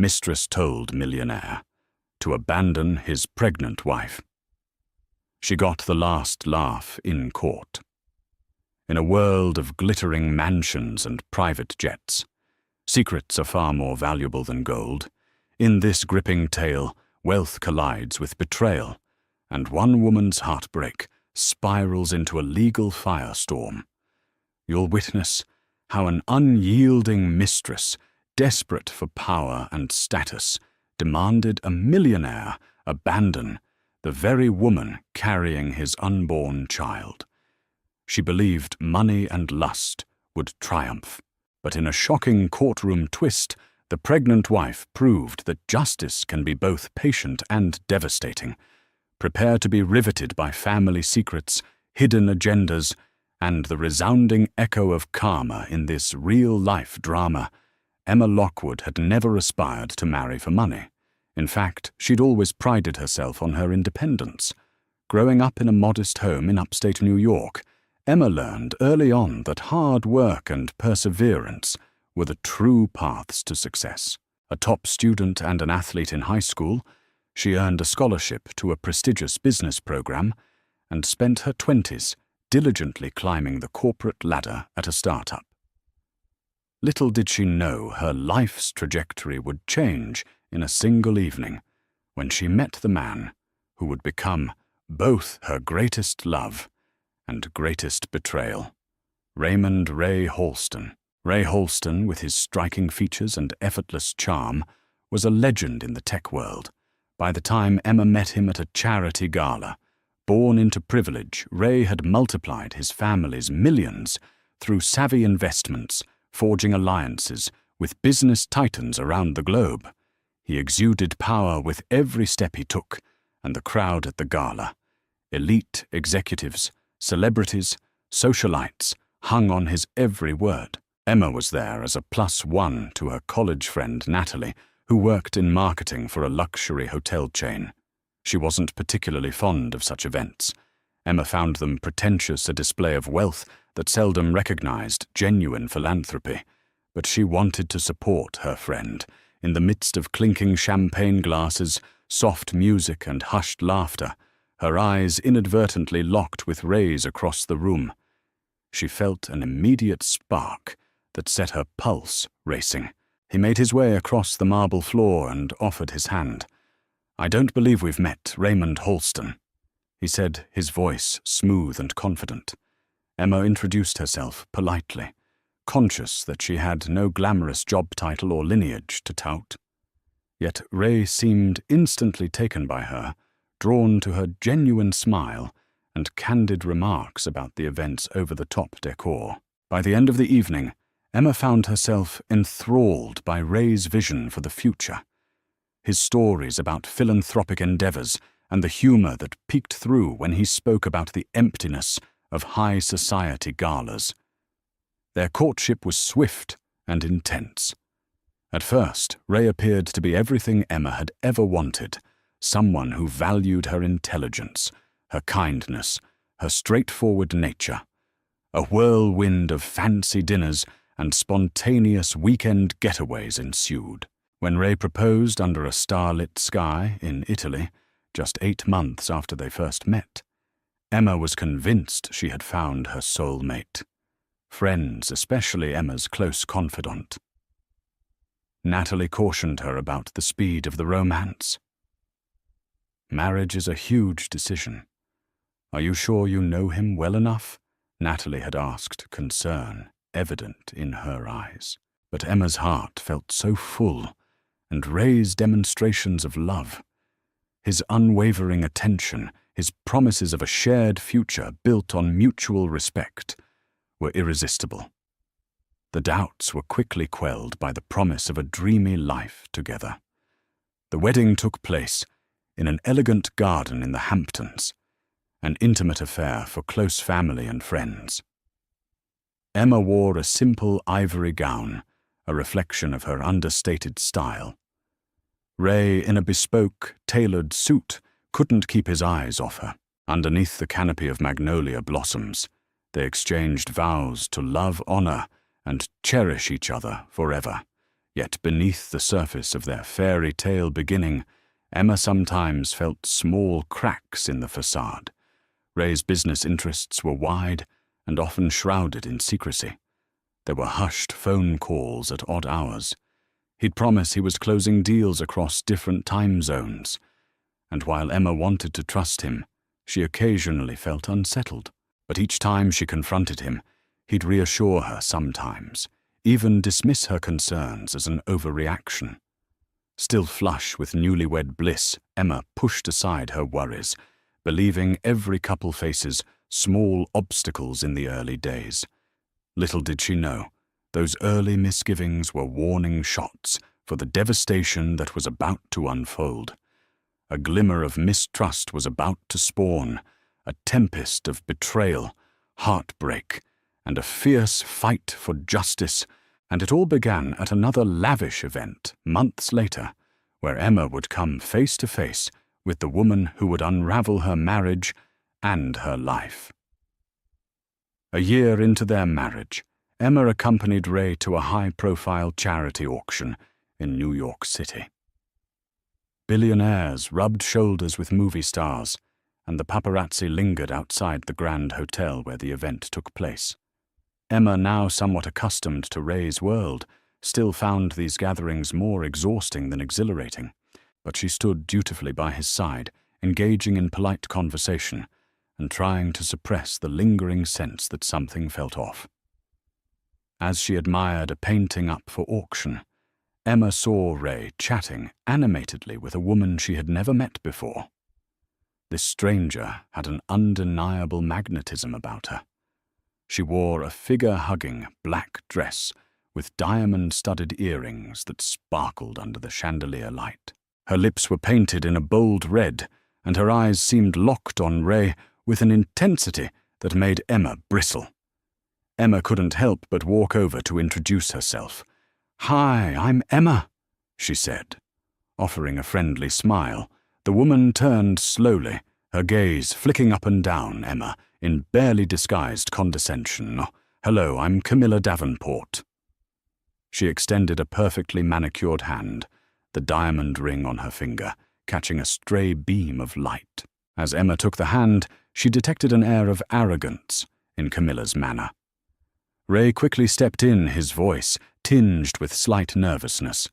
Mistress told Millionaire to abandon his pregnant wife. She got the last laugh in court. In a world of glittering mansions and private jets, secrets are far more valuable than gold. In this gripping tale, wealth collides with betrayal, and one woman's heartbreak spirals into a legal firestorm. You'll witness how an unyielding mistress, desperate for power and status, demanded a millionaire abandon the very woman carrying his unborn child. She believed money and lust would triumph, but in a shocking courtroom twist, the pregnant wife proved that justice can be both patient and devastating. Prepare to be riveted by family secrets, hidden agendas, and the resounding echo of karma in this real-life drama. Emma Lockwood had never aspired to marry for money. In fact, she'd always prided herself on her independence. Growing up in a modest home in upstate New York, Emma learned early on that hard work and perseverance were the true paths to success. A top student and an athlete in high school, she earned a scholarship to a prestigious business program and spent her 20s diligently climbing the corporate ladder at a startup. Little did she know her life's trajectory would change in a single evening when she met the man who would become both her greatest love and greatest betrayal. Raymond Ray Halston. Ray Halston, with his striking features and effortless charm, was a legend in the tech world. By the time Emma met him at a charity gala, born into privilege, Ray had multiplied his family's millions through savvy investments, forging alliances with business titans around the globe. He exuded power with every step he took, and the crowd at the gala, elite executives, celebrities, socialites, hung on his every word. Emma was there as a +1 to her college friend Natalie, who worked in marketing for a luxury hotel chain. She wasn't particularly fond of such events. Emma found them pretentious, a display of wealth that seldom recognized genuine philanthropy. But she wanted to support her friend. In the midst of clinking champagne glasses, soft music, and hushed laughter, her eyes inadvertently locked with Ray's across the room. She felt an immediate spark that set her pulse racing. He made his way across the marble floor and offered his hand. "I don't believe we've met, Raymond Halston," he said, his voice smooth and confident. Emma introduced herself politely, conscious that she had no glamorous job title or lineage to tout. Yet Ray seemed instantly taken by her, drawn to her genuine smile and candid remarks about the event's over-the-top decor. By the end of the evening, Emma found herself enthralled by Ray's vision for the future. His stories about philanthropic endeavors and the humor that peeked through when he spoke about the emptiness of high society galas. Their courtship was swift and intense. At first, Ray appeared to be everything Emma had ever wanted, someone who valued her intelligence, her kindness, her straightforward nature. A whirlwind of fancy dinners and spontaneous weekend getaways ensued. When Ray proposed under a starlit sky in Italy, just 8 months after they first met, Emma was convinced she had found her soulmate. Friends, especially Emma's close confidant, Natalie cautioned her about the speed of the romance. "Marriage is a huge decision. Are you sure you know him well enough?" Natalie had asked, concern evident in her eyes. But Emma's heart felt so full, and Ray's demonstrations of love, his unwavering attention, his promises of a shared future built on mutual respect, were irresistible. The doubts were quickly quelled by the promise of a dreamy life together. The wedding took place in an elegant garden in the Hamptons, an intimate affair for close family and friends. Emma wore a simple ivory gown, a reflection of her understated style. Ray, in a bespoke, tailored suit, couldn't keep his eyes off her. Underneath the canopy of magnolia blossoms, they exchanged vows to love, honor, and cherish each other forever. Yet beneath the surface of their fairy tale beginning, Emma sometimes felt small cracks in the facade. Ray's business interests were wide and often shrouded in secrecy. There were hushed phone calls at odd hours. He'd promise he was closing deals across different time zones. And while Emma wanted to trust him, she occasionally felt unsettled. But each time she confronted him, he'd reassure her sometimes, even dismiss her concerns as an overreaction. Still flush with newlywed bliss, Emma pushed aside her worries, believing every couple faces small obstacles in the early days. Little did she know, those early misgivings were warning shots for the devastation that was about to unfold. A glimmer of mistrust was about to spawn, a tempest of betrayal, heartbreak, and a fierce fight for justice, and it all began at another lavish event months later, where Emma would come face to face with the woman who would unravel her marriage and her life. A year into their marriage, Emma accompanied Ray to a high-profile charity auction in New York City. Billionaires rubbed shoulders with movie stars, and the paparazzi lingered outside the grand hotel where the event took place. Emma, now somewhat accustomed to Ray's world, still found these gatherings more exhausting than exhilarating, but she stood dutifully by his side, engaging in polite conversation and trying to suppress the lingering sense that something felt off. As she admired a painting up for auction, Emma saw Ray chatting animatedly with a woman she had never met before. This stranger had an undeniable magnetism about her. She wore a figure-hugging black dress with diamond-studded earrings that sparkled under the chandelier light. Her lips were painted in a bold red, and her eyes seemed locked on Ray with an intensity that made Emma bristle. Emma couldn't help but walk over to introduce herself. "Hi, I'm Emma," she said. Offering a friendly smile, the woman turned slowly, her gaze flicking up and down Emma in barely disguised condescension. "Hello, I'm Camilla Davenport." She extended a perfectly manicured hand, the diamond ring on her finger, catching a stray beam of light. As Emma took the hand, she detected an air of arrogance in Camilla's manner. Ray quickly stepped in, his voice tinged with slight nervousness.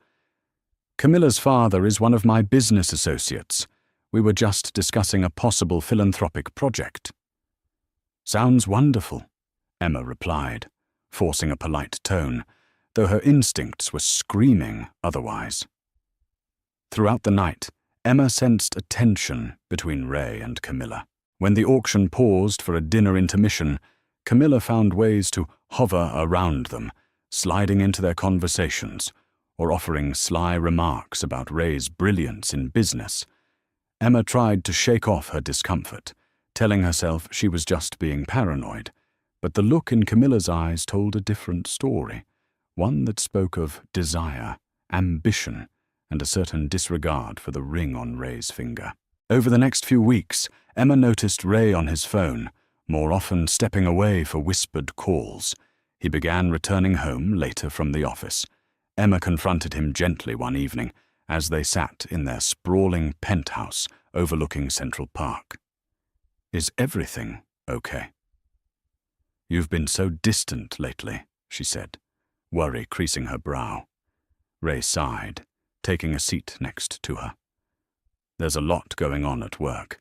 "Camilla's father is one of my business associates. We were just discussing a possible philanthropic project." "Sounds wonderful," Emma replied, forcing a polite tone, though her instincts were screaming otherwise. Throughout the night, Emma sensed a tension between Ray and Camilla. When the auction paused for a dinner intermission, Camilla found ways to hover around them, sliding into their conversations, or offering sly remarks about Ray's brilliance in business. Emma tried to shake off her discomfort, telling herself she was just being paranoid, but the look in Camilla's eyes told a different story, one that spoke of desire, ambition, and a certain disregard for the ring on Ray's finger. Over the next few weeks, Emma noticed Ray on his phone, more often stepping away for whispered calls. He began returning home later from the office. Emma confronted him gently one evening as they sat in their sprawling penthouse overlooking Central Park. "Is everything okay?" "You've been so distant lately," she said, worry creasing her brow. Ray sighed, taking a seat next to her. "There's a lot going on at work.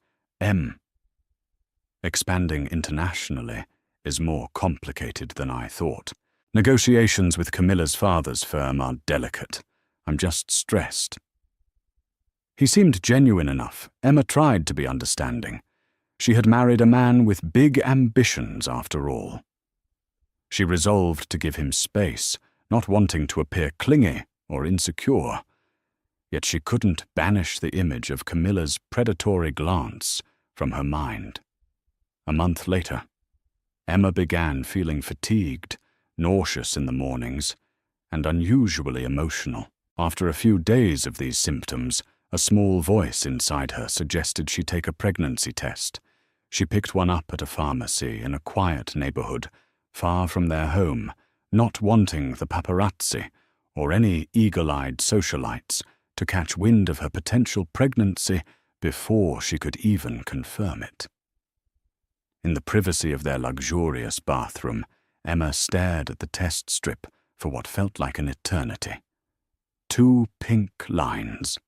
Expanding internationally is more complicated than I thought. Negotiations with Camilla's father's firm are delicate. I'm just stressed." He seemed genuine enough. Emma tried to be understanding. She had married a man with big ambitions after all. She resolved to give him space, not wanting to appear clingy or insecure. Yet she couldn't banish the image of Camilla's predatory glance from her mind. A month later, Emma began feeling fatigued, nauseous in the mornings, and unusually emotional. After a few days of these symptoms, a small voice inside her suggested she take a pregnancy test. She picked one up at a pharmacy in a quiet neighborhood, far from their home, not wanting the paparazzi or any eagle-eyed socialites to catch wind of her potential pregnancy before she could even confirm it. In the privacy of their luxurious bathroom, Emma stared at the test strip for what felt like an eternity. 2 pink lines.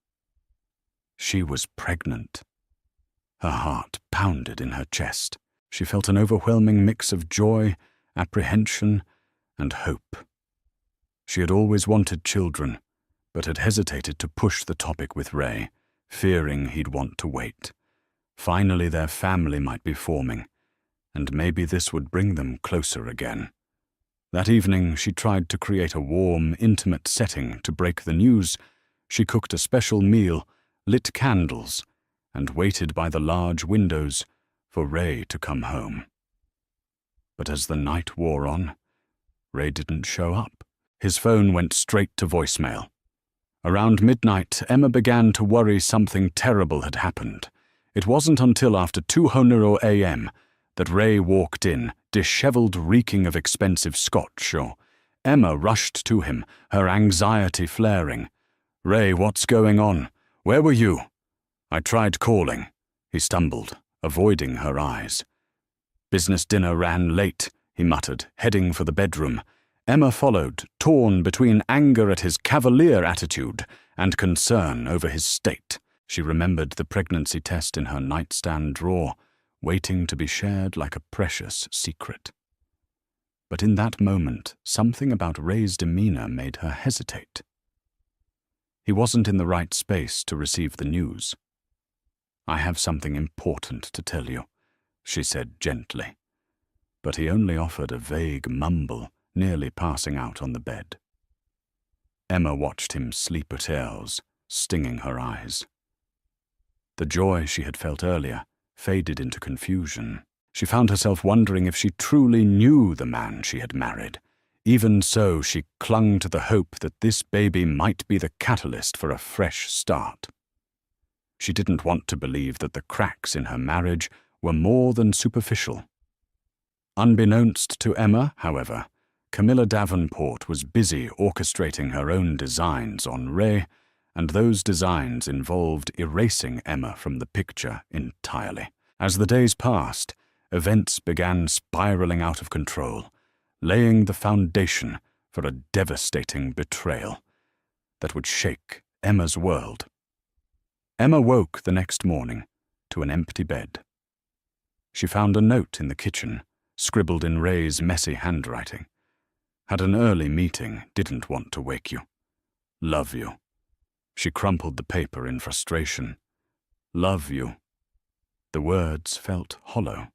She was pregnant. Her heart pounded in her chest. She felt an overwhelming mix of joy, apprehension, and hope. She had always wanted children, but had hesitated to push the topic with Ray, fearing he'd want to wait. Finally, their family might be forming, and maybe this would bring them closer again. That evening, she tried to create a warm, intimate setting to break the news. She cooked a special meal, lit candles, and waited by the large windows for Ray to come home. But as the night wore on, Ray didn't show up. His phone went straight to voicemail. Around midnight, Emma began to worry something terrible had happened. It wasn't until after 2:00 a.m. that Ray walked in, disheveled, reeking of expensive scotch. Emma rushed to him, her anxiety flaring. "Ray, what's going on? Where were you?" "I tried calling," he stumbled, avoiding her eyes. "Business dinner ran late," he muttered, heading for the bedroom. Emma followed, torn between anger at his cavalier attitude and concern over his state. She remembered the pregnancy test in her nightstand drawer, waiting to be shared like a precious secret. But in that moment, something about Ray's demeanor made her hesitate. He wasn't in the right space to receive the news. "I have something important to tell you," she said gently. But he only offered a vague mumble, nearly passing out on the bed. Emma watched him sleep at hours, stinging her eyes. The joy she had felt earlier faded into confusion. She found herself wondering if she truly knew the man she had married. Even so, she clung to the hope that this baby might be the catalyst for a fresh start. She didn't want to believe that the cracks in her marriage were more than superficial. Unbeknownst to Emma, however, Camilla Davenport was busy orchestrating her own designs on Ray, and those designs involved erasing Emma from the picture entirely. As the days passed, events began spiraling out of control, laying the foundation for a devastating betrayal that would shake Emma's world. Emma woke the next morning to an empty bed. She found a note in the kitchen, scribbled in Ray's messy handwriting. "Had an early meeting, didn't want to wake you. Love you." She crumpled the paper in frustration. "Love you." The words felt hollow,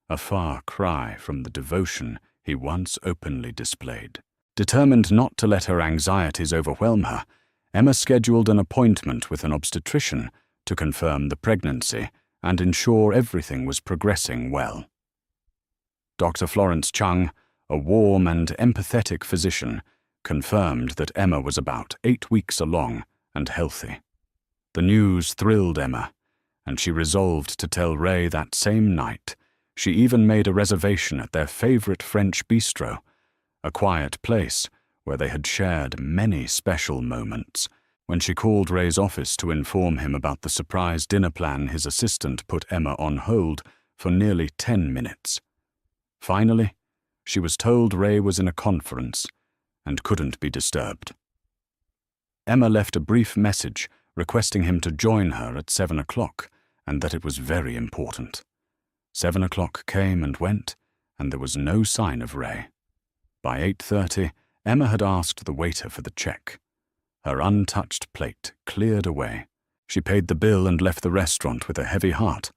a far cry from the devotion he once openly displayed. Determined not to let her anxieties overwhelm her, Emma scheduled an appointment with an obstetrician to confirm the pregnancy and ensure everything was progressing well. Dr. Florence Chung, a warm and empathetic physician, confirmed that Emma was about 8 weeks along and healthy. The news thrilled Emma, and she resolved to tell Ray that same night. She even made a reservation at their favorite French bistro, a quiet place where they had shared many special moments. When she called Ray's office to inform him about the surprise dinner plan, his assistant put Emma on hold for nearly 10 minutes. Finally, she was told Ray was in a conference and couldn't be disturbed. Emma left a brief message requesting him to join her at 7 o'clock and that it was very important. 7 o'clock came and went, and there was no sign of Ray. By 8:30, Emma had asked the waiter for the check. Her untouched plate cleared away. She paid the bill and left the restaurant with a heavy heart.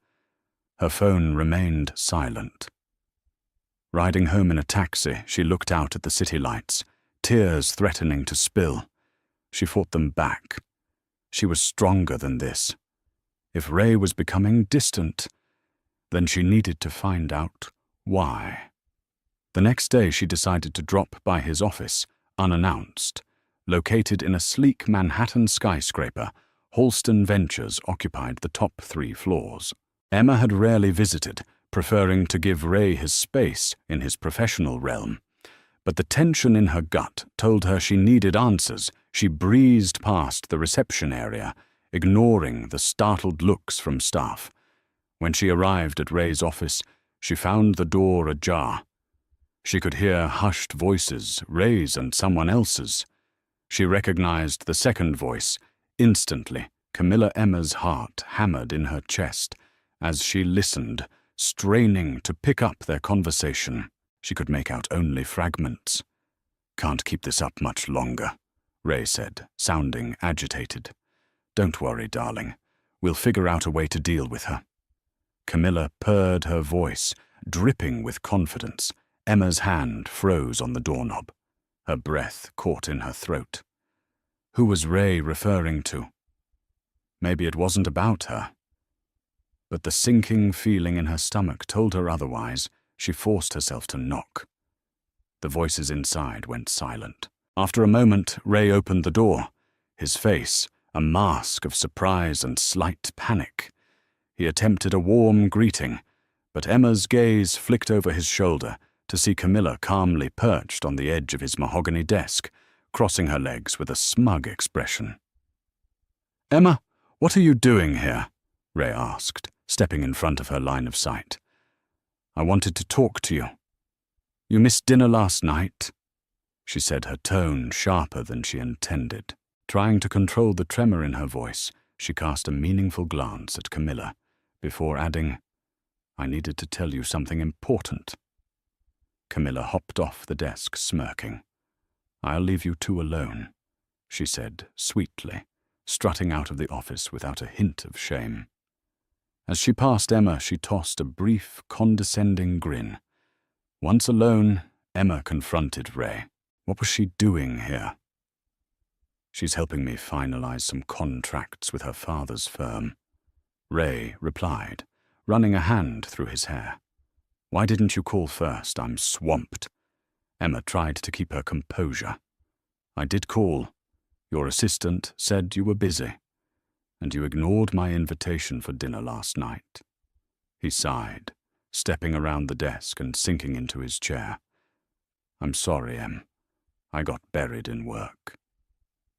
Her phone remained silent. Riding home in a taxi, she looked out at the city lights, tears threatening to spill. She fought them back. She was stronger than this. If Ray was becoming distant, then she needed to find out why. The next day she decided to drop by his office, unannounced. Located in a sleek Manhattan skyscraper, Halston Ventures occupied the top 3 floors. Emma had rarely visited, preferring to give Ray his space in his professional realm. But the tension in her gut told her she needed answers. She breezed past the reception area, ignoring the startled looks from staff. When she arrived at Ray's office, she found the door ajar. She could hear hushed voices, Ray's and someone else's. She recognized the second voice. Instantly, Camilla Emma's heart hammered in her chest as she listened, straining to pick up their conversation. She could make out only fragments. "Can't keep this up much longer," Ray said, sounding agitated. "Don't worry, darling. We'll figure out a way to deal with her." Camilla purred her voice, dripping with confidence. Emma's hand froze on the doorknob. Her breath caught in her throat. Who was Ray referring to? Maybe it wasn't about her. But the sinking feeling in her stomach told her otherwise. She forced herself to knock. The voices inside went silent. After a moment, Ray opened the door, his face a mask of surprise and slight panic. He attempted a warm greeting, but Emma's gaze flicked over his shoulder to see Camilla calmly perched on the edge of his mahogany desk, crossing her legs with a smug expression. "Emma, what are you doing here?" Ray asked, stepping in front of her line of sight. "I wanted to talk to you. You missed dinner last night," she said, her tone sharper than she intended. Trying to control the tremor in her voice, she cast a meaningful glance at Camilla before adding, "I needed to tell you something important." Camilla hopped off the desk, smirking. "I'll leave you two alone," she said sweetly, strutting out of the office without a hint of shame. As she passed Emma, she tossed a brief, condescending grin. Once alone, Emma confronted Ray. What was she doing here? "She's helping me finalize some contracts with her father's firm," Ray replied, running a hand through his hair. "Why didn't you call first? I'm swamped." Emma tried to keep her composure. "I did call. Your assistant said you were busy, and you ignored my invitation for dinner last night." He sighed, stepping around the desk and sinking into his chair. "I'm sorry, Em. I got buried in work."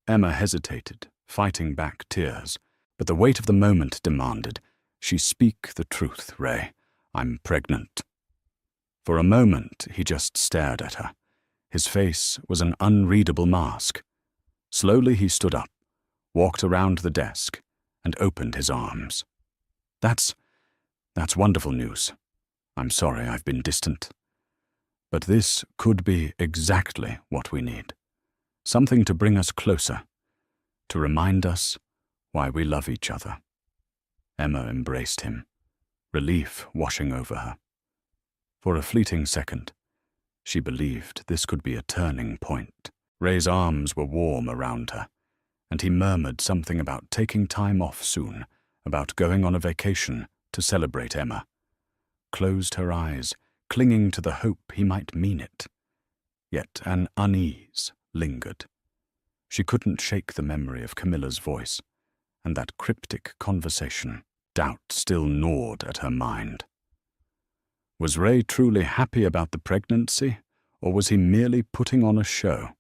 Emma hesitated, fighting back tears, but the weight of the moment demanded, "She speak the truth, Ray. I'm pregnant." For a moment, he just stared at her. His face was an unreadable mask. Slowly he stood up, walked around the desk, and opened his arms. That's wonderful news. I'm sorry I've been distant. But this could be exactly what we need. Something to bring us closer, to remind us why we love each other." Emma embraced him, relief washing over her. For a fleeting second, she believed this could be a turning point. Ray's arms were warm around her, and he murmured something about taking time off soon, about going on a vacation to celebrate Emma. Closed her eyes, clinging to the hope he might mean it. Yet an unease lingered. She couldn't shake the memory of Camilla's voice, and that cryptic conversation. Doubt still gnawed at her mind. Was Ray truly happy about the pregnancy, or was he merely putting on a show?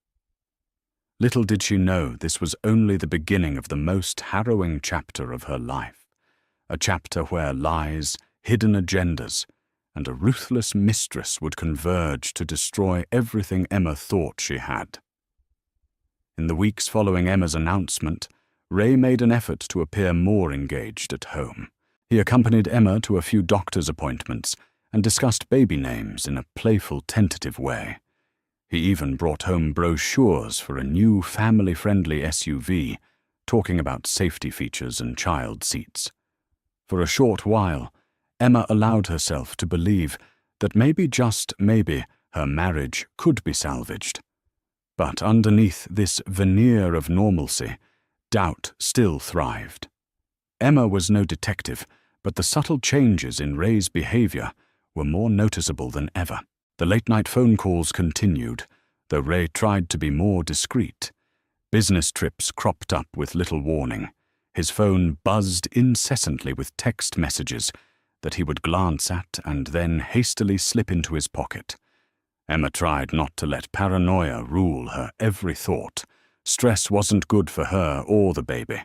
Little did she know this was only the beginning of the most harrowing chapter of her life, a chapter where lies, hidden agendas, and a ruthless mistress would converge to destroy everything Emma thought she had. In the weeks following Emma's announcement, Ray made an effort to appear more engaged at home. He accompanied Emma to a few doctor's appointments and discussed baby names in a playful, tentative way. He even brought home brochures for a new family-friendly SUV, talking about safety features and child seats. For a short while, Emma allowed herself to believe that maybe, just maybe, her marriage could be salvaged. But underneath this veneer of normalcy, doubt still thrived. Emma was no detective, but the subtle changes in Ray's behavior were more noticeable than ever. The late-night phone calls continued, though Ray tried to be more discreet. Business trips cropped up with little warning. His phone buzzed incessantly with text messages that he would glance at and then hastily slip into his pocket. Emma tried not to let paranoia rule her every thought. Stress wasn't good for her or the baby,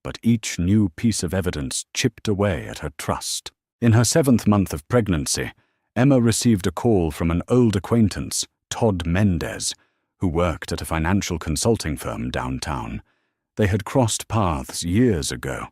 but each new piece of evidence chipped away at her trust. In her 7th month of pregnancy, Emma received a call from an old acquaintance, Todd Mendez, who worked at a financial consulting firm downtown. They had crossed paths years ago,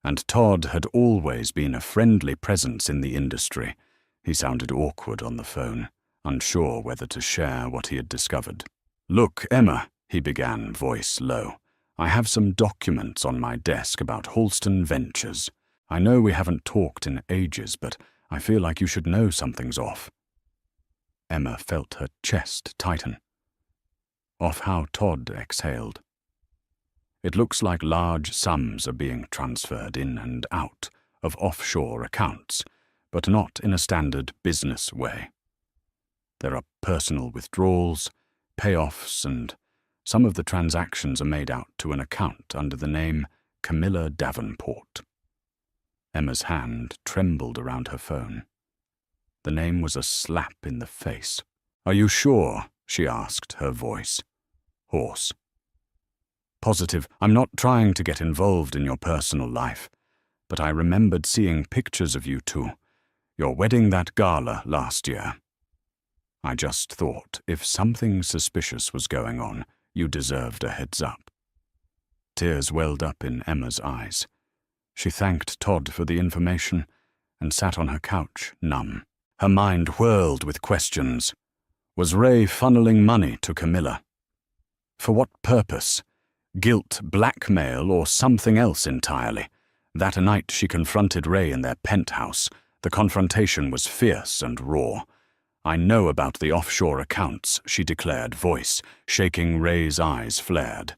and Todd had always been a friendly presence in the industry. He sounded awkward on the phone, unsure whether to share what he had discovered. "Look, Emma," he began, voice low. "I have some documents on my desk about Halston Ventures. I know we haven't talked in ages, but I feel like you should know something's off." Emma felt her chest tighten. Off how Todd exhaled. "It looks like large sums are being transferred in and out of offshore accounts, but not in a standard business way. There are personal withdrawals, payoffs, and some of the transactions are made out to an account under the name Camilla Davenport." Emma's hand trembled around her phone. The name was a slap in the face. "Are you sure?" she asked, her voice hoarse. "Positive. I'm not trying to get involved in your personal life, but I remembered seeing pictures of you two, your wedding that gala last year. I just thought if something suspicious was going on, you deserved a heads up." Tears welled up in Emma's eyes. She thanked Todd for the information and sat on her couch, numb. Her mind whirled with questions. Was Ray funneling money to Camilla? For what purpose? Guilt, blackmail, or something else entirely? That night she confronted Ray in their penthouse. The confrontation was fierce and raw. "I know about the offshore accounts," she declared, voice shaking. Ray's eyes flared.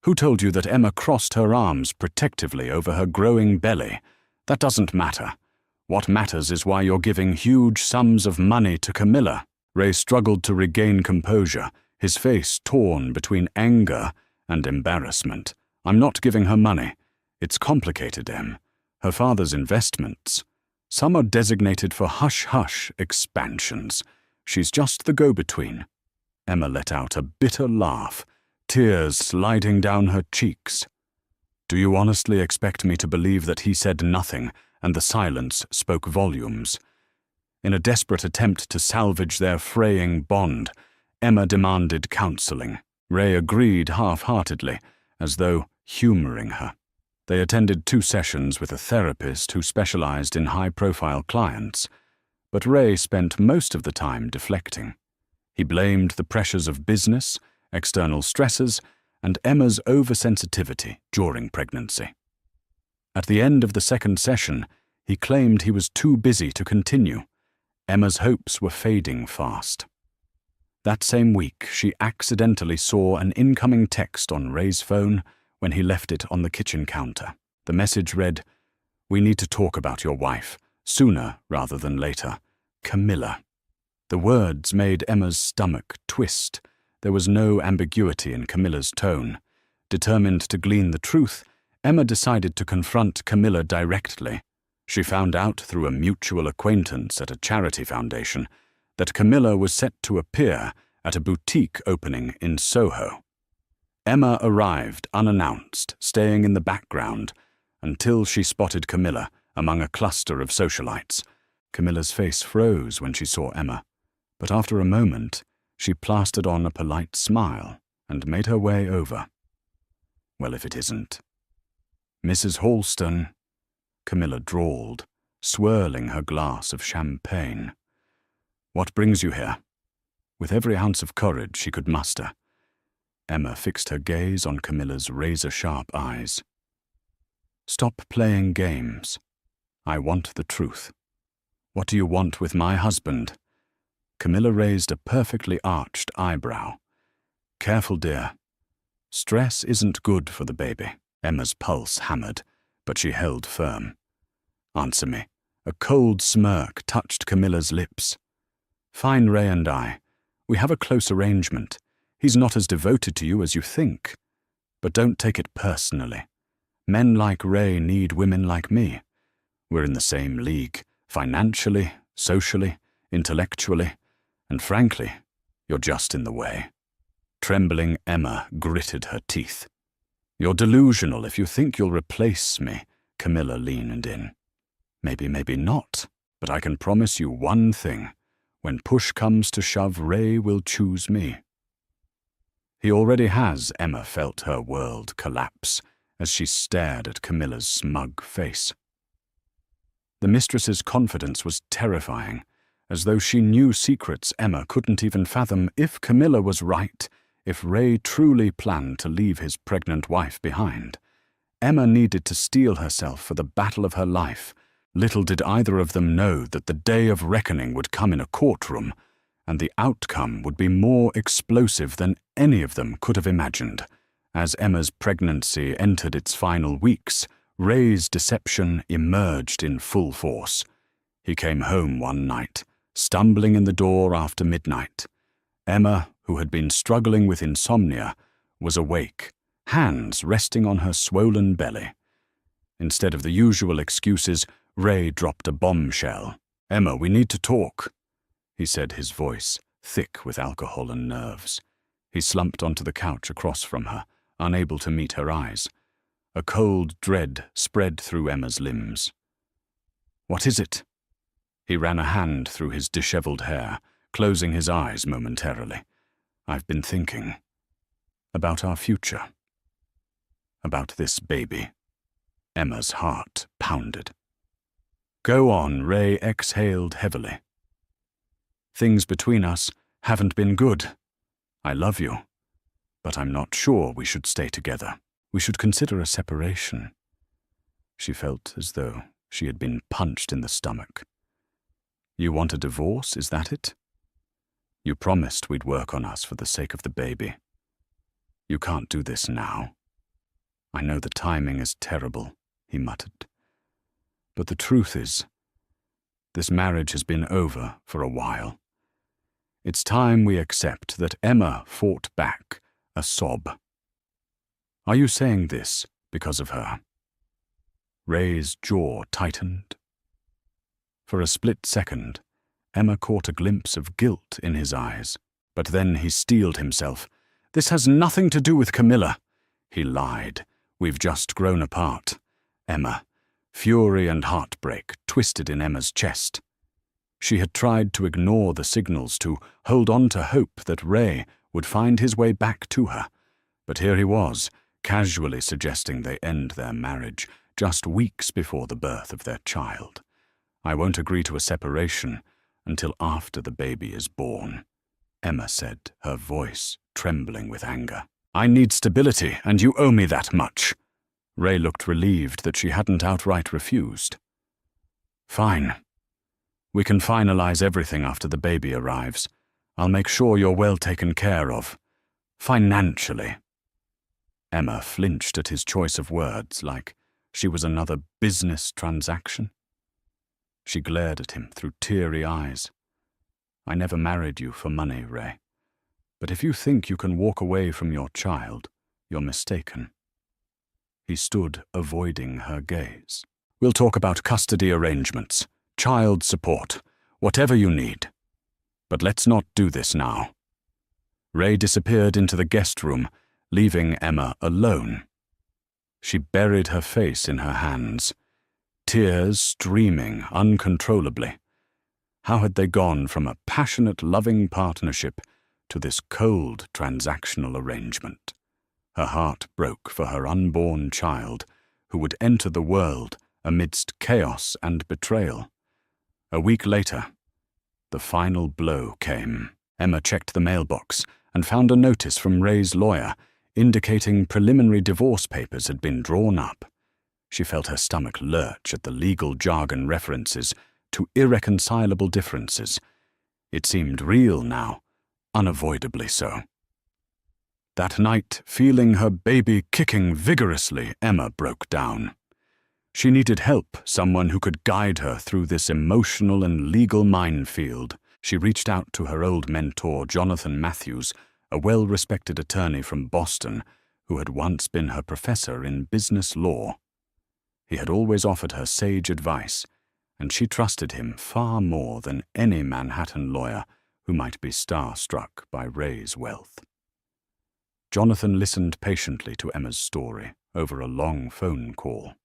"Who told you that Emma crossed her arms protectively over her growing belly? That doesn't matter. What matters is why you're giving huge sums of money to Camilla." Ray struggled to regain composure, his face torn between anger and embarrassment. "I'm not giving her money. It's complicated, Em. Her father's investments. Some are designated for hush-hush expansions. She's just the go-between." Emma let out a bitter laugh, tears sliding down her cheeks. "Do you honestly expect me to believe that he said nothing and the silence spoke volumes?" In a desperate attempt to salvage their fraying bond, Emma demanded counseling. Ray agreed half-heartedly, as though humoring her. They attended 2 sessions with a therapist who specialized in high-profile clients, but Ray spent most of the time deflecting. He blamed the pressures of business, external stresses, and Emma's oversensitivity during pregnancy. At the end of the 2nd session, he claimed he was too busy to continue. Emma's hopes were fading fast. That same week, she accidentally saw an incoming text on Ray's phone when he left it on the kitchen counter. The message read, "We need to talk about your wife, sooner rather than later. Camilla." The words made Emma's stomach twist. There was no ambiguity in Camilla's tone. Determined to glean the truth, Emma decided to confront Camilla directly. She found out through a mutual acquaintance at a charity foundation that Camilla was set to appear at a boutique opening in Soho. Emma arrived unannounced, staying in the background, until she spotted Camilla among a cluster of socialites. Camilla's face froze when she saw Emma, but after a moment, she plastered on a polite smile and made her way over. "Well, if it isn't." "Mrs. Halston," Camilla drawled, swirling her glass of champagne. "What brings you here?" With every ounce of courage she could muster, Emma fixed her gaze on Camilla's razor-sharp eyes. "Stop playing games. I want the truth." "What do you want with my husband?" Camilla raised a perfectly arched eyebrow. "Careful, dear. Stress isn't good for the baby." Emma's pulse hammered, but she held firm. "Answer me." A cold smirk touched Camilla's lips. "Fine, Ray and I. We have a close arrangement. He's not as devoted to you as you think. But don't take it personally. Men like Ray need women like me. We're in the same league, financially, socially, intellectually, and frankly, You're just in the way. Trembling Emma gritted her teeth. You're delusional if you think you'll replace me, Camilla leaned in. Maybe, maybe not, but I can promise you one thing. When push comes to shove, Ray will choose me. He already has, Emma felt her world collapse as she stared at Camilla's smug face. The mistress's confidence was terrifying, as though she knew secrets Emma couldn't even fathom. If Camilla was right, if Ray truly planned to leave his pregnant wife behind, Emma needed to steel herself for the battle of her life. Little did either of them know that the day of reckoning would come in a courtroom, and the outcome would be more explosive than any of them could have imagined. As Emma's pregnancy entered its final weeks, Ray's deception emerged in full force. He came home one night, stumbling in the door after midnight. Emma, who had been struggling with insomnia, was awake, hands resting on her swollen belly. Instead of the usual excuses, Ray dropped a bombshell. "Emma, we need to talk," he said, his voice thick with alcohol and nerves. He slumped onto the couch across from her, unable to meet her eyes. A cold dread spread through Emma's limbs. "What is it?" He ran a hand through his disheveled hair, closing his eyes momentarily. "I've been thinking about our future. About this baby." Emma's heart pounded. "Go on," Ray exhaled heavily. "Things between us haven't been good. I love you, but I'm not sure we should stay together. We should consider a separation." She felt as though she had been punched in the stomach. "You want a divorce, is that it? You promised we'd work on us for the sake of the baby. You can't do this now. I know the timing is terrible," he muttered. "But the truth is, this marriage has been over for a while. It's time we accept that." Emma fought back, a sob. "Are you saying this because of her?" Ray's jaw tightened. For a split second, Emma caught a glimpse of guilt in his eyes, but then he steeled himself. "This has nothing to do with Camilla." He lied. "We've just grown apart." Emma, fury and heartbreak twisted in Emma's chest. She had tried to ignore the signals, to hold on to hope that Ray would find his way back to her. But here he was, casually suggesting they end their marriage just weeks before the birth of their child. "I won't agree to a separation until after the baby is born," Emma said, her voice trembling with anger. "I need stability, and you owe me that much." Ray looked relieved that she hadn't outright refused. "Fine. We can finalize everything after the baby arrives. I'll make sure you're well taken care of. Financially." Emma flinched at his choice of words, like she was another business transaction. She glared at him through teary eyes. "I never married you for money, Ray. But if you think you can walk away from your child, you're mistaken." He stood, avoiding her gaze. "We'll talk about custody arrangements, child support, whatever you need. But let's not do this now." Ray disappeared into the guest room, leaving Emma alone. She buried her face in her hands, tears streaming uncontrollably. How had they gone from a passionate, loving partnership to this cold, transactional arrangement? Her heart broke for her unborn child, who would enter the world amidst chaos and betrayal. A week later, the final blow came. Emma checked the mailbox and found a notice from Ray's lawyer indicating preliminary divorce papers had been drawn up. She felt her stomach lurch at the legal jargon references to irreconcilable differences. It seemed real now, unavoidably so. That night, feeling her baby kicking vigorously, Emma broke down. She needed help, someone who could guide her through this emotional and legal minefield. She reached out to her old mentor, Jonathan Matthews, a well-respected attorney from Boston, who had once been her professor in business law. He had always offered her sage advice, and she trusted him far more than any Manhattan lawyer who might be star-struck by Ray's wealth. Jonathan listened patiently to Emma's story over a long phone call.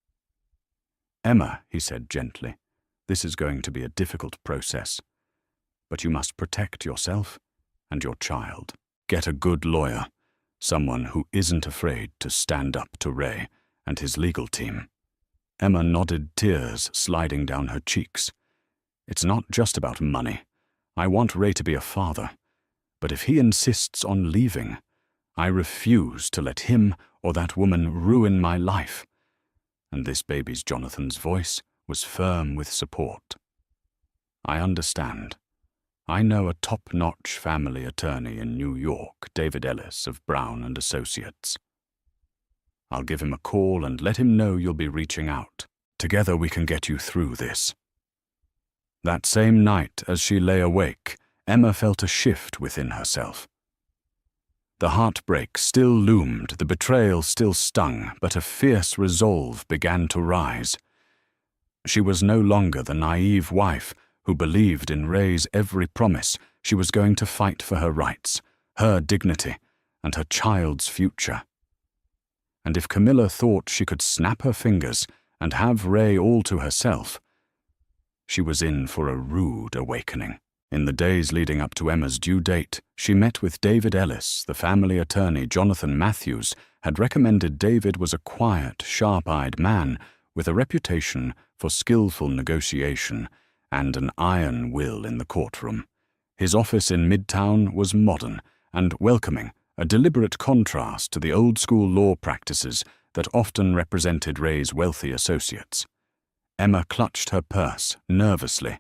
"Emma," he said gently, "this is going to be a difficult process, but you must protect yourself and your child. Get a good lawyer, someone who isn't afraid to stand up to Ray and his legal team." Emma nodded, tears sliding down her cheeks. "It's not just about money. I want Ray to be a father, but if he insists on leaving, I refuse to let him or that woman ruin my life." And this baby's Jonathan's voice was firm with support. "I understand. I know a top-notch family attorney in New York, David Ellis of Brown and Associates. I'll give him a call and let him know you'll be reaching out. Together we can get you through this." That same night, as she lay awake, Emma felt a shift within herself. The heartbreak still loomed, the betrayal still stung, but a fierce resolve began to rise. She was no longer the naive wife who believed in Ray's every promise. She was going to fight for her rights, her dignity, and her child's future. And if Camilla thought she could snap her fingers and have Ray all to herself, she was in for a rude awakening. In the days leading up to Emma's due date, she met with David Ellis. The family attorney Jonathan Matthews had recommended David was a quiet, sharp-eyed man with a reputation for skillful negotiation and an iron will in the courtroom. His office in Midtown was modern and welcoming, a deliberate contrast to the old-school law practices that often represented Ray's wealthy associates. Emma clutched her purse nervously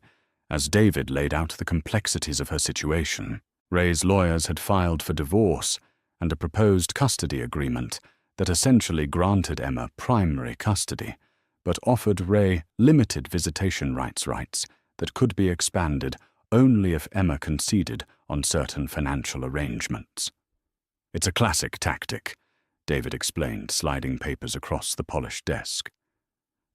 as David laid out the complexities of her situation. Ray's lawyers had filed for divorce and a proposed custody agreement that essentially granted Emma primary custody, but offered Ray limited visitation rights that could be expanded only if Emma conceded on certain financial arrangements. "It's a classic tactic," David explained, sliding papers across the polished desk.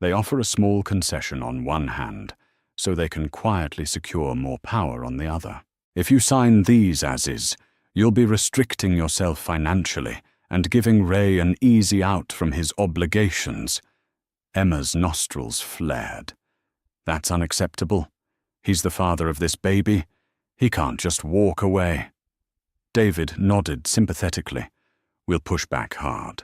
"They offer a small concession on one hand, so they can quietly secure more power on the other. If you sign these as is, you'll be restricting yourself financially and giving Ray an easy out from his obligations." Emma's nostrils flared. "That's unacceptable. He's the father of this baby. He can't just walk away." David nodded sympathetically. "We'll push back hard.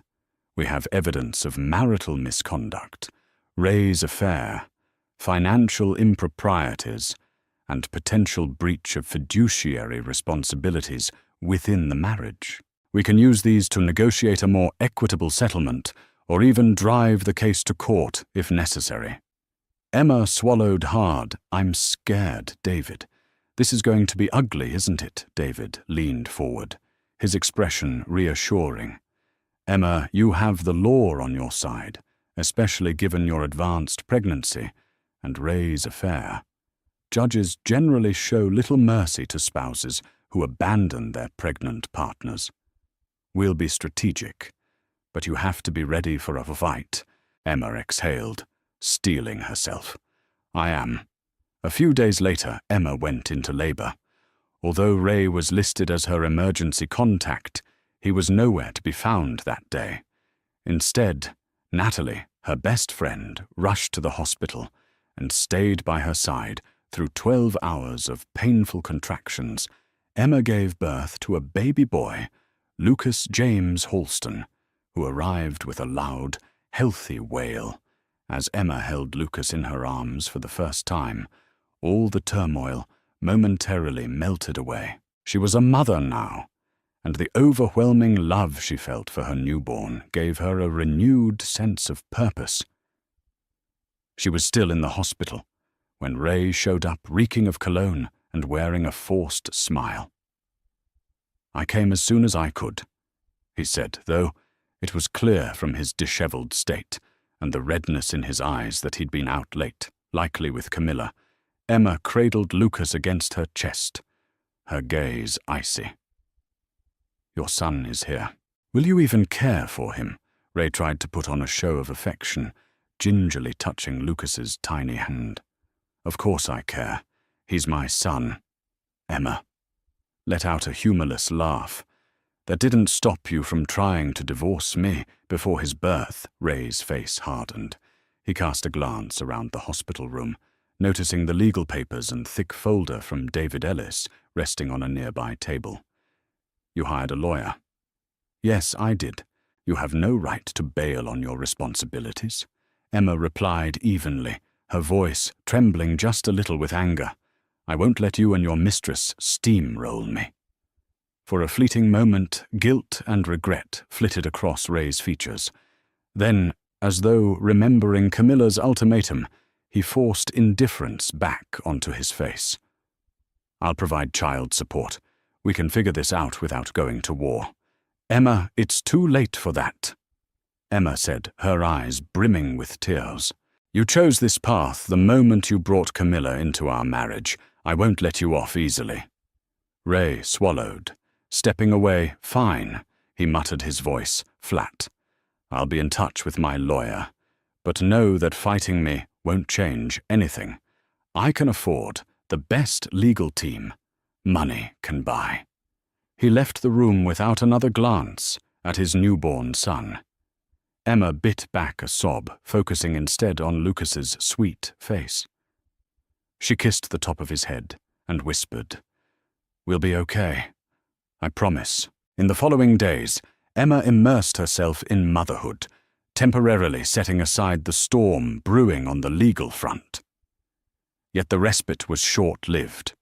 We have evidence of marital misconduct, Ray's affair, financial improprieties, and potential breach of fiduciary responsibilities within the marriage. We can use these to negotiate a more equitable settlement or even drive the case to court if necessary." Emma swallowed hard. "I'm scared, David. This is going to be ugly, isn't it?" David leaned forward, his expression reassuring. "Emma, you have the law on your side, especially given your advanced pregnancy and Ray's affair. Judges generally show little mercy to spouses who abandon their pregnant partners. We'll be strategic, but you have to be ready for a fight." Emma exhaled, steeling herself. "I am." A few days later, Emma went into labor. Although Ray was listed as her emergency contact, he was nowhere to be found that day. Instead, Natalie, her best friend, rushed to the hospital and stayed by her side through 12 hours of painful contractions. Emma gave birth to a baby boy, Lucas James Halston, who arrived with a loud, healthy wail. As Emma held Lucas in her arms for the first time, all the turmoil momentarily melted away. She was a mother now, and the overwhelming love she felt for her newborn gave her a renewed sense of purpose. She was still in the hospital when Ray showed up reeking of cologne and wearing a forced smile. "I came as soon as I could," he said, though it was clear from his disheveled state and the redness in his eyes that he'd been out late, likely with Camilla. Emma cradled Lucas against her chest, her gaze icy. "Your son is here. Will you even care for him?" Ray tried to put on a show of affection, gingerly touching Lucas's tiny hand. "Of course I care. He's my son, Emma." let out a humorless laugh. "That didn't stop you from trying to divorce me before his birth." Ray's face hardened. He cast a glance around the hospital room, noticing the legal papers and thick folder from David Ellis resting on a nearby table. "You hired a lawyer." "Yes, I did. You have no right to bail on your responsibilities," Emma replied evenly, her voice trembling just a little with anger. "I won't let you and your mistress steamroll me." For a fleeting moment, guilt and regret flitted across Ray's features. Then, as though remembering Camilla's ultimatum, he forced indifference back onto his face. "I'll provide child support. We can figure this out without going to war." "Emma, it's too late for that," Emma said, her eyes brimming with tears. "You chose this path the moment you brought Camilla into our marriage. I won't let you off easily." Ray swallowed. Stepping away, "Fine," he muttered, his voice flat. "I'll be in touch with my lawyer. But know that fighting me won't change anything. I can afford the best legal team money can buy." He left the room without another glance at his newborn son. Emma bit back a sob, focusing instead on Lucas's sweet face. She kissed the top of his head and whispered, "We'll be okay. I promise." In the following days, Emma immersed herself in motherhood, temporarily setting aside the storm brewing on the legal front. Yet the respite was short-lived.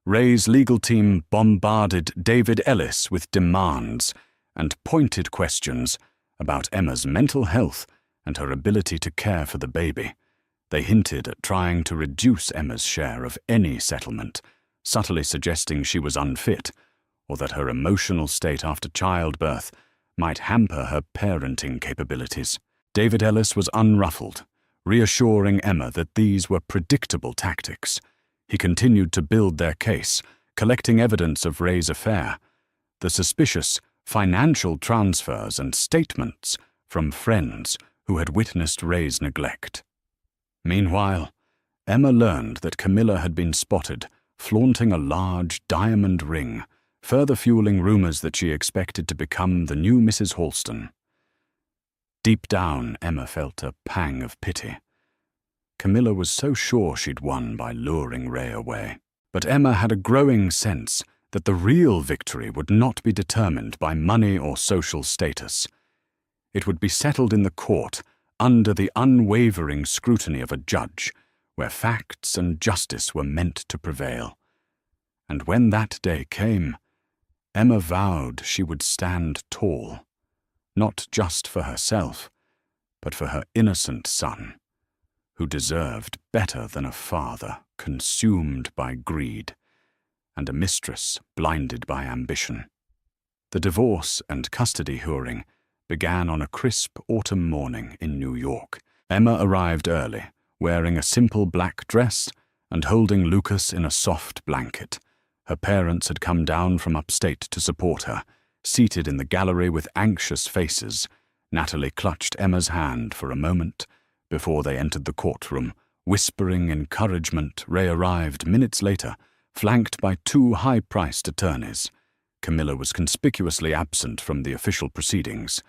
Ray's legal team bombarded David Ellis with demands and pointed questions about Emma's mental health and her ability to care for the baby. They hinted at trying to reduce Emma's share of any settlement, subtly suggesting she was unfit, or that her emotional state after childbirth might hamper her parenting capabilities. David Ellis was unruffled, reassuring Emma that these were predictable tactics. He continued to build their case, collecting evidence of Ray's affair, the suspicious financial transfers and statements from friends who had witnessed Ray's neglect. Meanwhile, Emma learned that Camilla had been spotted flaunting a large diamond ring, further fueling rumors that she expected to become the new Mrs. Halston. Deep down, Emma felt a pang of pity. Camilla was so sure she'd won by luring Ray away. But Emma had a growing sense that the real victory would not be determined by money or social status. It would be settled in the court under the unwavering scrutiny of a judge, where facts and justice were meant to prevail. And when that day came, Emma vowed she would stand tall, not just for herself, but for her innocent son, who deserved better than a father consumed by greed and a mistress blinded by ambition. The divorce and custody hearing began on a crisp autumn morning in New York. Emma arrived early, wearing a simple black dress and holding Lucas in a soft blanket. Her parents had come down from upstate to support her. Seated in the gallery with anxious faces, Natalie clutched Emma's hand for a moment before they entered the courtroom. Whispering encouragement, Ray arrived minutes later, flanked by two high-priced attorneys. Camilla was conspicuously absent from the official proceedings.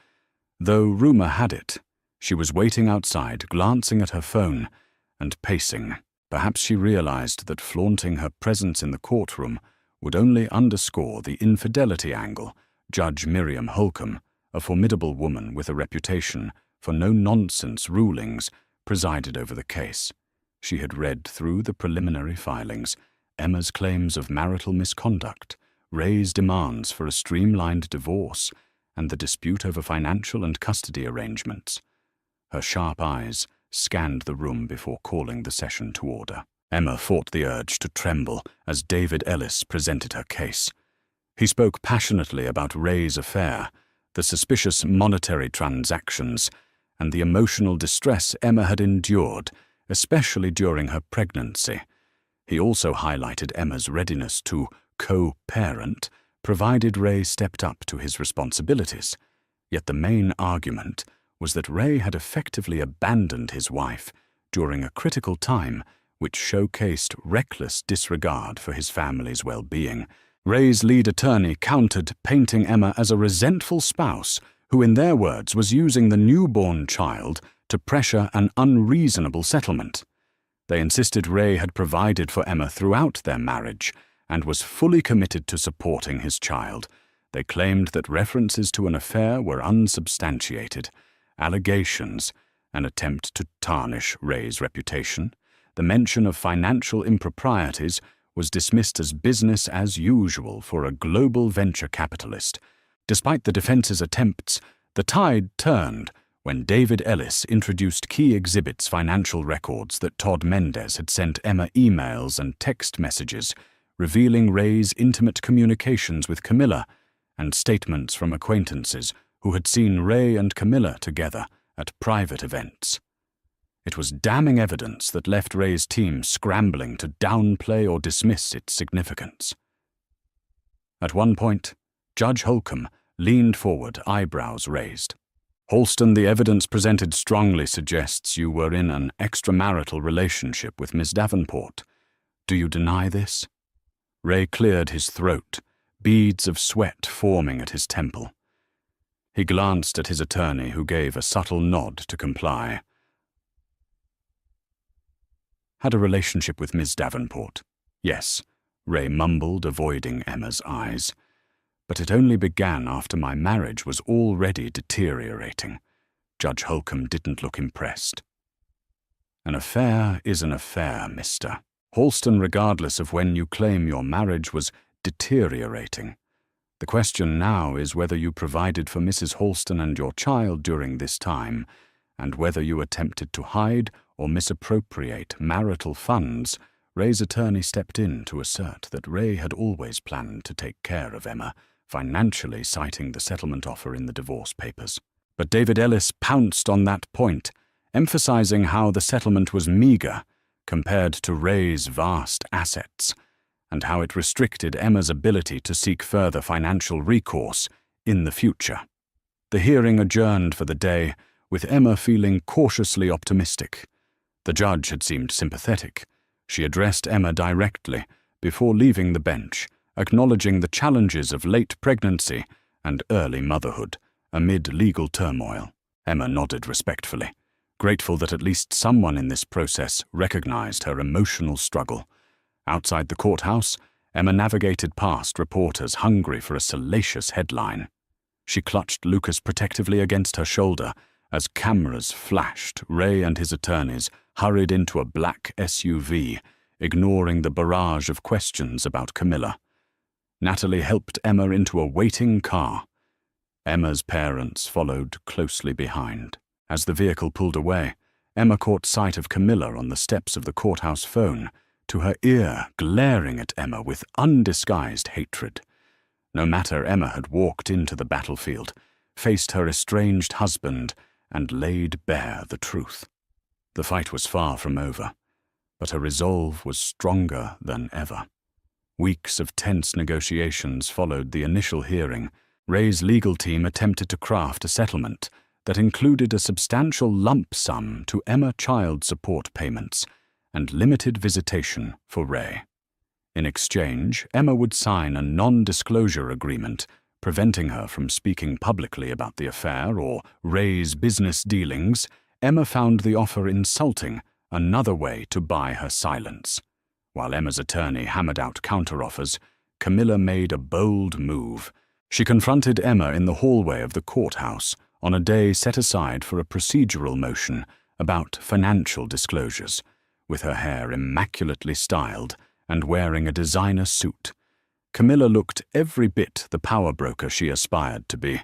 Though rumor had it, she was waiting outside, glancing at her phone and pacing. Perhaps she realized that flaunting her presence in the courtroom would only underscore the infidelity angle. Judge Miriam Holcomb, a formidable woman with a reputation for no-nonsense rulings, presided over the case. She had read through the preliminary filings, Emma's claims of marital misconduct, Ray's demands for a streamlined divorce, and the dispute over financial and custody arrangements. Her sharp eyes scanned the room before calling the session to order. Emma fought the urge to tremble as David Ellis presented her case. He spoke passionately about Ray's affair, the suspicious monetary transactions, and the emotional distress Emma had endured, especially during her pregnancy. He also highlighted Emma's readiness to co-parent, provided Ray stepped up to his responsibilities. Yet the main argument was that Ray had effectively abandoned his wife during a critical time which showcased reckless disregard for his family's well-being. Ray's lead attorney countered, painting Emma as a resentful spouse who, in their words, was using the newborn child to pressure an unreasonable settlement. They insisted Ray had provided for Emma throughout their marriage and was fully committed to supporting his child. They claimed that references to an affair were unsubstantiated, allegations, an attempt to tarnish Ray's reputation. The mention of financial improprieties was dismissed as business as usual for a global venture capitalist. Despite the defense's attempts, the tide turned when David Ellis introduced key exhibits, financial records that Todd Mendez had sent Emma emails and text messages revealing Ray's intimate communications with Camilla and statements from acquaintances who had seen Ray and Camilla together at private events. It was damning evidence that left Ray's team scrambling to downplay or dismiss its significance. At one point, Judge Holcomb leaned forward, eyebrows raised. "Holston, the evidence presented strongly suggests you were in an extramarital relationship with Miss Davenport. Do you deny this?" Ray cleared his throat, beads of sweat forming at his temple. He glanced at his attorney, who gave a subtle nod to comply. "Had a relationship with Miss Davenport. Yes," Ray mumbled, avoiding Emma's eyes. "But it only began after my marriage was already deteriorating." Judge Holcomb didn't look impressed. "An affair is an affair, mister. Holston, regardless of when you claim your marriage was deteriorating. The question now is whether you provided for Mrs. Holston and your child during this time, and whether you attempted to hide or misappropriate marital funds." Ray's attorney stepped in to assert that Ray had always planned to take care of Emma, financially, citing the settlement offer in the divorce papers. But David Ellis pounced on that point, emphasizing how the settlement was meager compared to Ray's vast assets, and how it restricted Emma's ability to seek further financial recourse in the future. The hearing adjourned for the day, with Emma feeling cautiously optimistic. The judge had seemed sympathetic. She addressed Emma directly before leaving the bench, acknowledging the challenges of late pregnancy and early motherhood amid legal turmoil. Emma nodded respectfully, grateful that at least someone in this process recognized her emotional struggle. Outside the courthouse, Emma navigated past reporters hungry for a salacious headline. She clutched Lucas protectively against her shoulder as cameras flashed. Ray and his attorneys hurried into a black SUV, ignoring the barrage of questions about Camilla. Natalie helped Emma into a waiting car. Emma's parents followed closely behind. As the vehicle pulled away, Emma caught sight of Camilla on the steps of the courthouse phone, to her ear glaring at Emma with undisguised hatred. No matter, Emma had walked into the battlefield, faced her estranged husband, and laid bare the truth. The fight was far from over, but her resolve was stronger than ever. Weeks of tense negotiations followed the initial hearing. Ray's legal team attempted to craft a settlement that included a substantial lump sum to Emma child support payments and limited visitation for Ray. In exchange, Emma would sign a non-disclosure agreement preventing her from speaking publicly about the affair or Ray's business dealings. Emma found the offer insulting, another way to buy her silence. While Emma's attorney hammered out counteroffers, Camilla made a bold move. She confronted Emma in the hallway of the courthouse on a day set aside for a procedural motion about financial disclosures, with her hair immaculately styled and wearing a designer suit. Camilla looked every bit the power broker she aspired to be.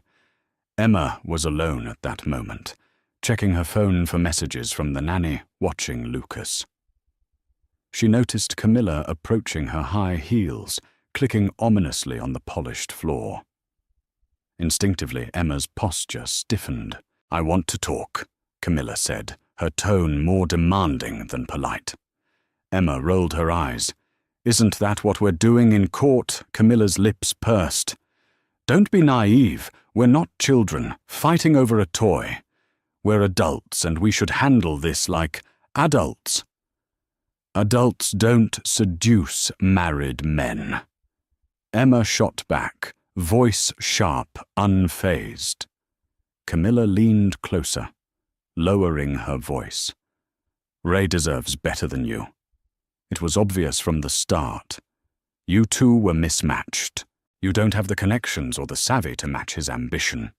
Emma was alone at that moment, checking her phone for messages from the nanny, watching Lucas. She noticed Camilla approaching her high heels, clicking ominously on the polished floor. Instinctively, Emma's posture stiffened. "I want to talk," Camilla said, her tone more demanding than polite. Emma rolled her eyes. "Isn't that what we're doing in court?" Camilla's lips pursed. "Don't be naive. We're not children, fighting over a toy. We're adults, and we should handle this like adults." "Adults don't seduce married men." Emma shot back, voice sharp, unfazed. Camilla leaned closer, lowering her voice. Ray deserves better than you. It was obvious from the start. You two were mismatched. You don't have the connections or the savvy to match his ambition.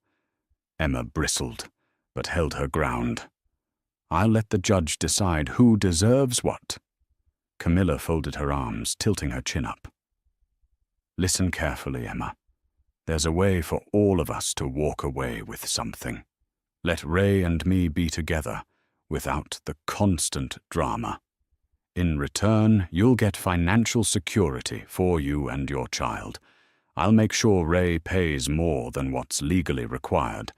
Emma bristled, but held her ground. I'll let the judge decide who deserves what. Camilla folded her arms, tilting her chin up. Listen carefully, Emma. There's a way for all of us to walk away with something. Let Ray and me be together, without the constant drama. In return, you'll get financial security for you and your child. I'll make sure Ray pays more than what's legally required,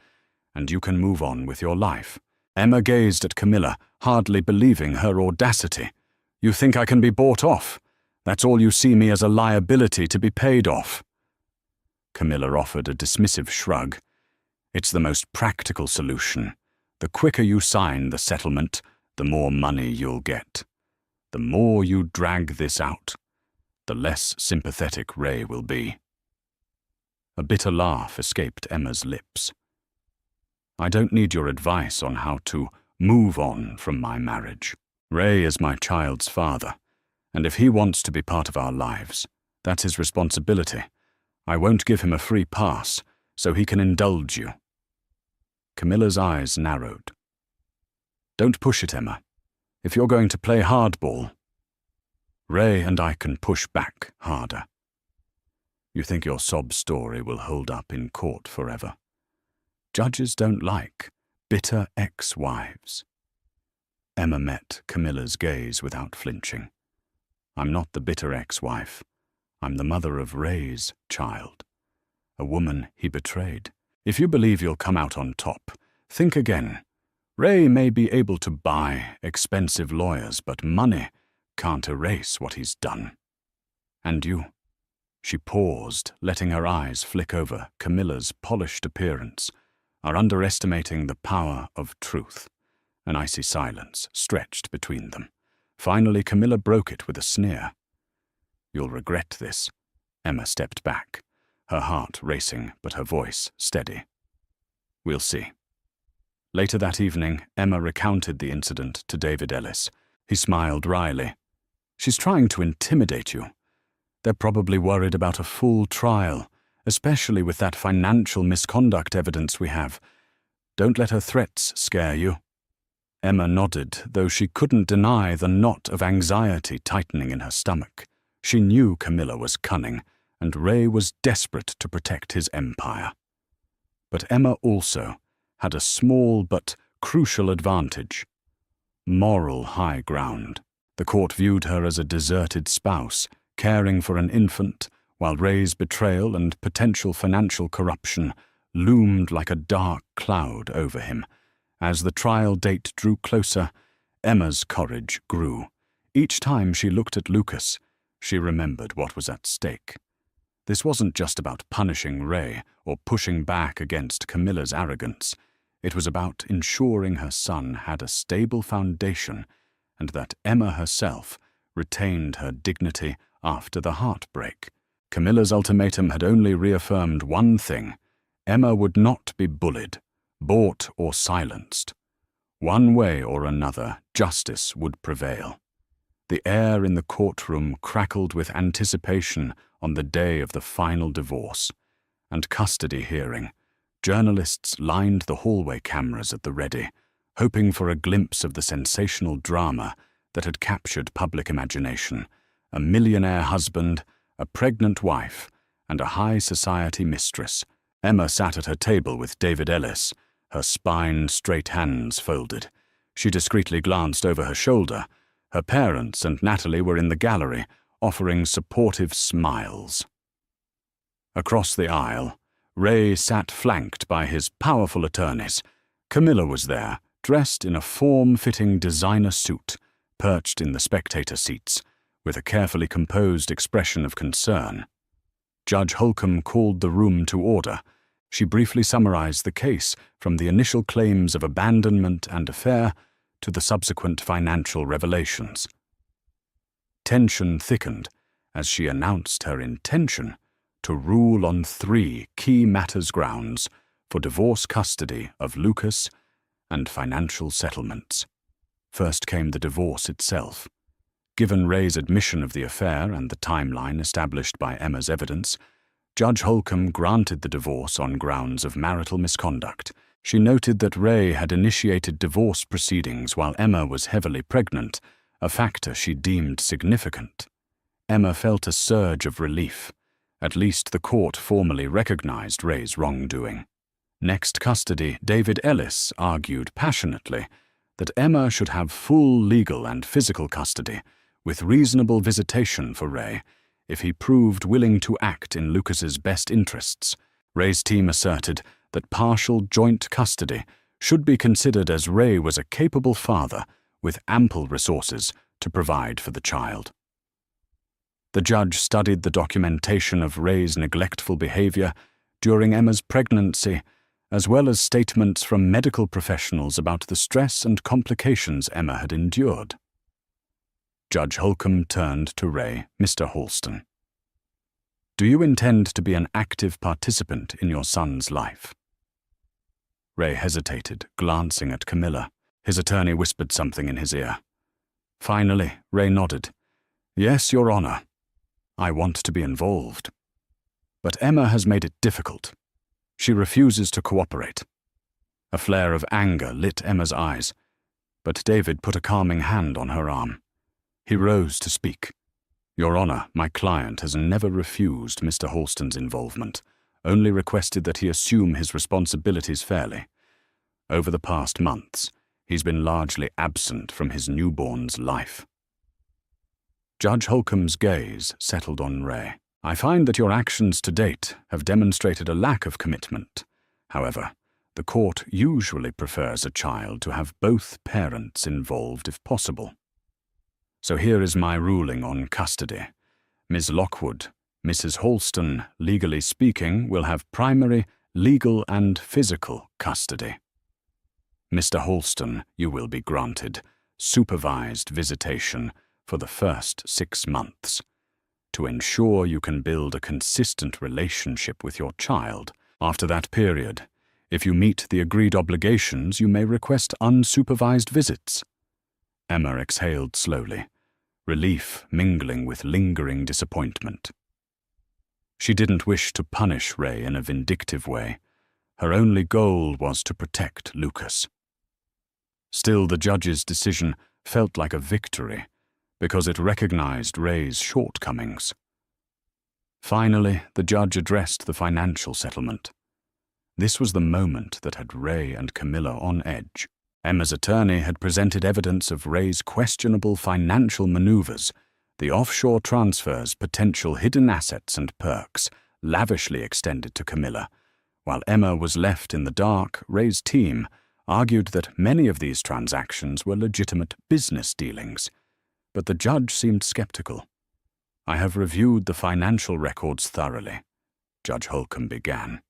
and you can move on with your life. Emma gazed at Camilla, hardly believing her audacity. You think I can be bought off? That's all you see me as, a liability to be paid off. Camilla offered a dismissive shrug. It's the most practical solution. The quicker you sign the settlement, the more money you'll get. The more you drag this out, the less sympathetic Ray will be. A bitter laugh escaped Emma's lips. I don't need your advice on how to move on from my marriage. Ray is my child's father, and if he wants to be part of our lives, that's his responsibility. I won't give him a free pass, so he can indulge you. Camilla's eyes narrowed. Don't push it, Emma. If you're going to play hardball, Ray and I can push back harder. You think your sob story will hold up in court forever? Judges don't like bitter ex-wives. Emma met Camilla's gaze without flinching. I'm not the bitter ex-wife. I'm the mother of Ray's child, a woman he betrayed. If you believe you'll come out on top, think again. Ray may be able to buy expensive lawyers, but money can't erase what he's done. And you? She paused, letting her eyes flick over Camilla's polished appearance, are underestimating the power of truth. An icy silence stretched between them. Finally, Camilla broke it with a sneer. You'll regret this. Emma stepped back, her heart racing but her voice steady. We'll see. Later that evening, Emma recounted the incident to David Ellis. He smiled wryly. She's trying to intimidate you. They're probably worried about a full trial, especially with that financial misconduct evidence we have. Don't let her threats scare you. Emma nodded, though she couldn't deny the knot of anxiety tightening in her stomach. She knew Camilla was cunning, and Ray was desperate to protect his empire. But Emma also had a small but crucial advantage: moral high ground. The court viewed her as a deserted spouse, caring for an infant, while Ray's betrayal and potential financial corruption loomed like a dark cloud over him. As the trial date drew closer, Emma's courage grew. Each time she looked at Lucas, she remembered what was at stake. This wasn't just about punishing Ray or pushing back against Camilla's arrogance. It was about ensuring her son had a stable foundation and that Emma herself retained her dignity after the heartbreak. Camilla's ultimatum had only reaffirmed one thing: Emma would not be bullied, bought or silenced. One way or another, justice would prevail. The air in the courtroom crackled with anticipation on the day of the final divorce and custody hearing. Journalists lined the hallway cameras at the ready, hoping for a glimpse of the sensational drama that had captured public imagination: a millionaire husband, a pregnant wife, and a high society mistress. Emma sat at her table with David Ellis, her spine straight, hands folded. She discreetly glanced over her shoulder. Her parents and Natalie were in the gallery, offering supportive smiles. Across the aisle, Ray sat flanked by his powerful attorneys. Camilla was there, dressed in a form-fitting designer suit, perched in the spectator seats, with a carefully composed expression of concern. Judge Holcomb called the room to order. She briefly summarized the case, from the initial claims of abandonment and affair to the subsequent financial revelations. Tension thickened as she announced her intention to rule on 3 key matters grounds for divorce custody of Lucas and financial settlements. First came the divorce itself. Given Ray's admission of the affair and the timeline established by Emma's evidence, Judge Holcomb granted the divorce on grounds of marital misconduct. She noted that Ray had initiated divorce proceedings while Emma was heavily pregnant, a factor she deemed significant. Emma felt a surge of relief. At least the court formally recognized Ray's wrongdoing. Next custody, David Ellis argued passionately that Emma should have full legal and physical custody, with reasonable visitation for Ray if he proved willing to act in Lucas's best interests. Ray's team asserted that partial joint custody should be considered as Ray was a capable father with ample resources to provide for the child. The judge studied the documentation of Ray's neglectful behavior during Emma's pregnancy, as well as statements from medical professionals about the stress and complications Emma had endured. Judge Holcomb turned to Ray, Mr. Halston. "Do you intend to be an active participant in your son's life?" Ray hesitated, glancing at Camilla. His attorney whispered something in his ear. Finally, Ray nodded. "Yes, Your Honor. I want to be involved. But Emma has made it difficult. She refuses to cooperate." A flare of anger lit Emma's eyes, but David put a calming hand on her arm. He rose to speak. "Your Honor, my client has never refused Mr. Halston's involvement, only requested that he assume his responsibilities fairly. Over the past months, he's been largely absent from his newborn's life." Judge Holcomb's gaze settled on Ray. "I find that your actions to date have demonstrated a lack of commitment. However, the court usually prefers a child to have both parents involved if possible. So here is my ruling on custody. Ms. Lockwood, Mrs. Halston, legally speaking, will have primary, legal and physical custody. Mr. Halston, you will be granted supervised visitation for the first 6 months to ensure you can build a consistent relationship with your child. After that period, if you meet the agreed obligations, you may request unsupervised visits." Emma exhaled slowly, relief mingling with lingering disappointment. She didn't wish to punish Ray in a vindictive way. Her only goal was to protect Lucas. Still, the judge's decision felt like a victory because it recognized Ray's shortcomings. Finally, the judge addressed the financial settlement. This was the moment that had Ray and Camilla on edge. Emma's attorney had presented evidence of Ray's questionable financial maneuvers, the offshore transfers, potential hidden assets and perks, lavishly extended to Camilla. While Emma was left in the dark, Ray's team argued that many of these transactions were legitimate business dealings. But the judge seemed skeptical. "I have reviewed the financial records thoroughly," Judge Holcomb began.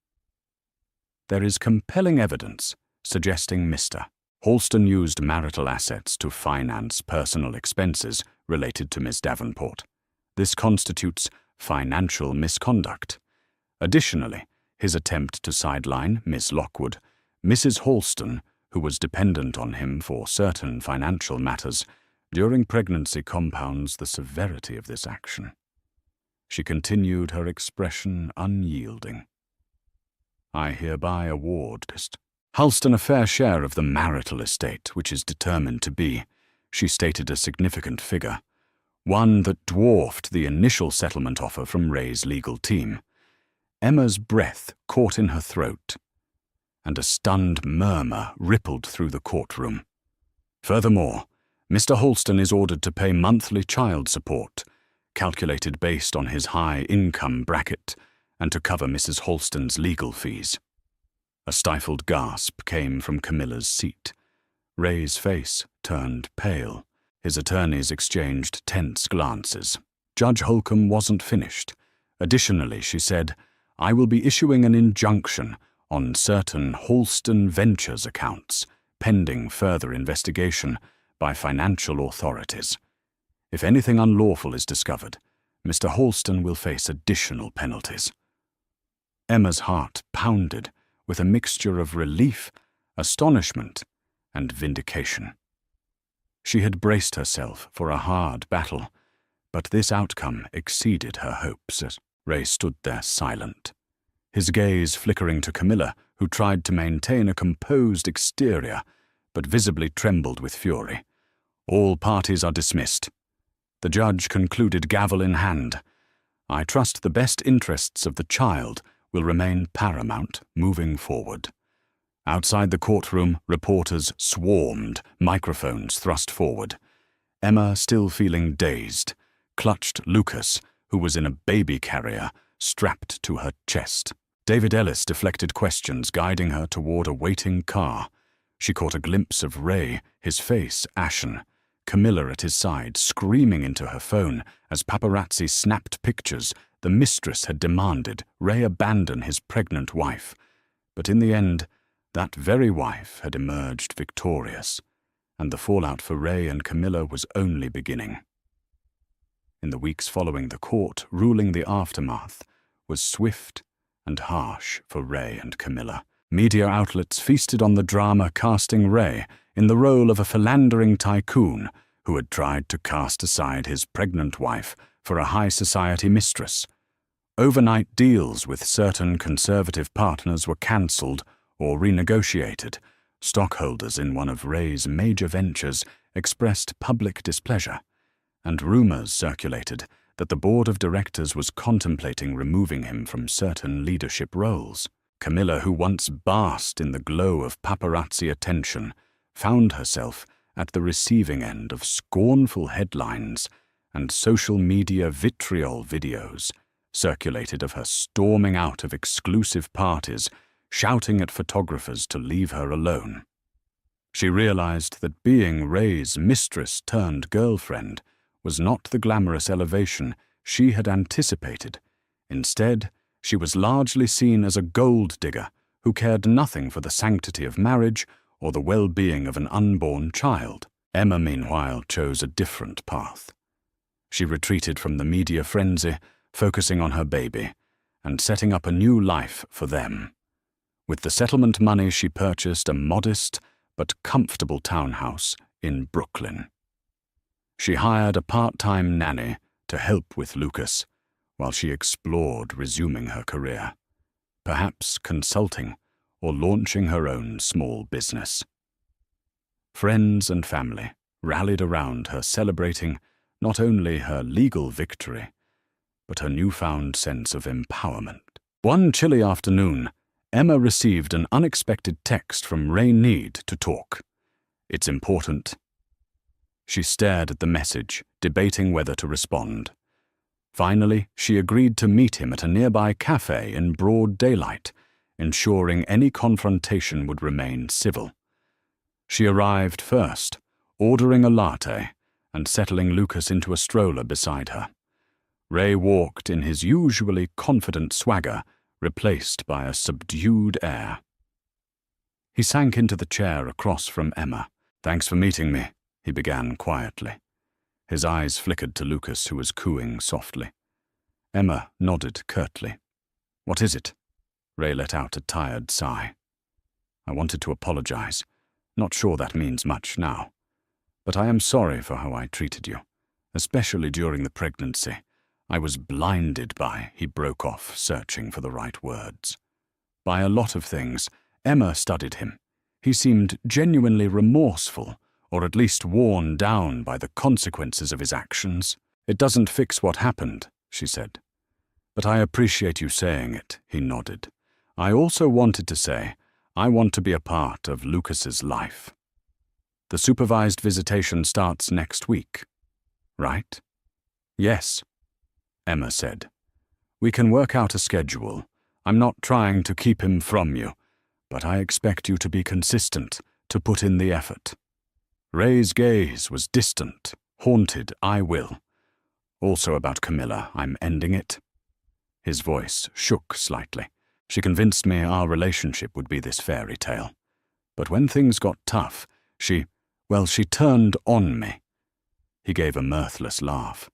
"There is compelling evidence suggesting Mr. Halston used marital assets to finance personal expenses related to Miss Davenport. This constitutes financial misconduct. Additionally, his attempt to sideline Miss Lockwood, Mrs. Halston, who was dependent on him for certain financial matters, during pregnancy compounds the severity of this action." She continued, her expression unyielding. "I hereby award Halston a fair share of the marital estate, which is determined to be," she stated, a significant figure, one that dwarfed the initial settlement offer from Ray's legal team. Emma's breath caught in her throat, and a stunned murmur rippled through the courtroom. "Furthermore, Mr. Halston is ordered to pay monthly child support, calculated based on his high income bracket, and to cover Mrs. Halston's legal fees." A stifled gasp came from Camilla's seat. Ray's face turned pale. His attorneys exchanged tense glances. Judge Holcomb wasn't finished. Additionally, she said, "I will be issuing an injunction on certain Halston Ventures accounts, pending further investigation by financial authorities. If anything unlawful is discovered, Mr. Halston will face additional penalties." Emma's heart pounded with a mixture of relief, astonishment, and vindication. She had braced herself for a hard battle, but this outcome exceeded her hopes as Ray stood there silent, his gaze flickering to Camilla, who tried to maintain a composed exterior, but visibly trembled with fury. "All parties are dismissed." The judge concluded, gavel in hand. "I trust the best interests of the child will remain paramount moving forward." Outside the courtroom, reporters swarmed, microphones thrust forward. Emma, still feeling dazed, clutched Lucas, who was in a baby carrier, strapped to her chest. David Ellis deflected questions, guiding her toward a waiting car. She caught a glimpse of Ray, his face ashen, Camilla at his side, screaming into her phone as paparazzi snapped pictures the mistress had demanded Ray abandon his pregnant wife. But in the end, that very wife had emerged victorious, and the fallout for Ray and Camilla was only beginning. In the weeks following the court ruling, the aftermath was swift and harsh for Ray and Camilla. Media outlets feasted on the drama, casting Ray in the role of a philandering tycoon who had tried to cast aside his pregnant wife for a high society mistress. Overnight deals with certain conservative partners were cancelled or renegotiated. Stockholders in one of Ray's major ventures expressed public displeasure, and rumors circulated that the board of directors was contemplating removing him from certain leadership roles. Camilla, who once basked in the glow of paparazzi attention, found herself at the receiving end of scornful headlines and social media vitriol videos circulated of her storming out of exclusive parties, shouting at photographers to leave her alone. She realized that being Ray's mistress turned girlfriend was not the glamorous elevation she had anticipated. Instead, she was largely seen as a gold digger who cared nothing for the sanctity of marriage or the well-being of an unborn child. Emma, meanwhile, chose a different path. She retreated from the media frenzy, focusing on her baby and setting up a new life for them. With the settlement money, she purchased a modest but comfortable townhouse in Brooklyn. She hired a part-time nanny to help with Lucas while she explored resuming her career, perhaps consulting or launching her own small business. Friends and family rallied around her, celebrating not only her legal victory, but her newfound sense of empowerment. One chilly afternoon, Emma received an unexpected text from Ray Need to talk. "It's important." She stared at the message, debating whether to respond. Finally, she agreed to meet him at a nearby cafe in broad daylight, ensuring any confrontation would remain civil. She arrived first, ordering a latte and settling Lucas into a stroller beside her. Ray walked in his usually confident swagger, replaced by a subdued air. He sank into the chair across from Emma. "Thanks for meeting me," he began quietly. His eyes flickered to Lucas, who was cooing softly. Emma nodded curtly. "What is it?" Ray let out a tired sigh. "I wanted to apologize. Not sure that means much now. But I am sorry for how I treated you, especially during the pregnancy. I was blinded by," he broke off, searching for the right words. "By a lot of things." Emma studied him. He seemed genuinely remorseful, or at least worn down by the consequences of his actions. "It doesn't fix what happened," she said. "But I appreciate you saying it," he nodded. "I also wanted to say, I want to be a part of Lucas's life. The supervised visitation starts next week, right?" "Yes," Emma said. "We can work out a schedule. I'm not trying to keep him from you, but I expect you to be consistent, to put in the effort." Ray's gaze was distant, haunted. "I will. Also about Camilla, I'm ending it." His voice shook slightly. "She convinced me our relationship would be this fairy tale. But when things got tough, she turned on me." He gave a mirthless laugh.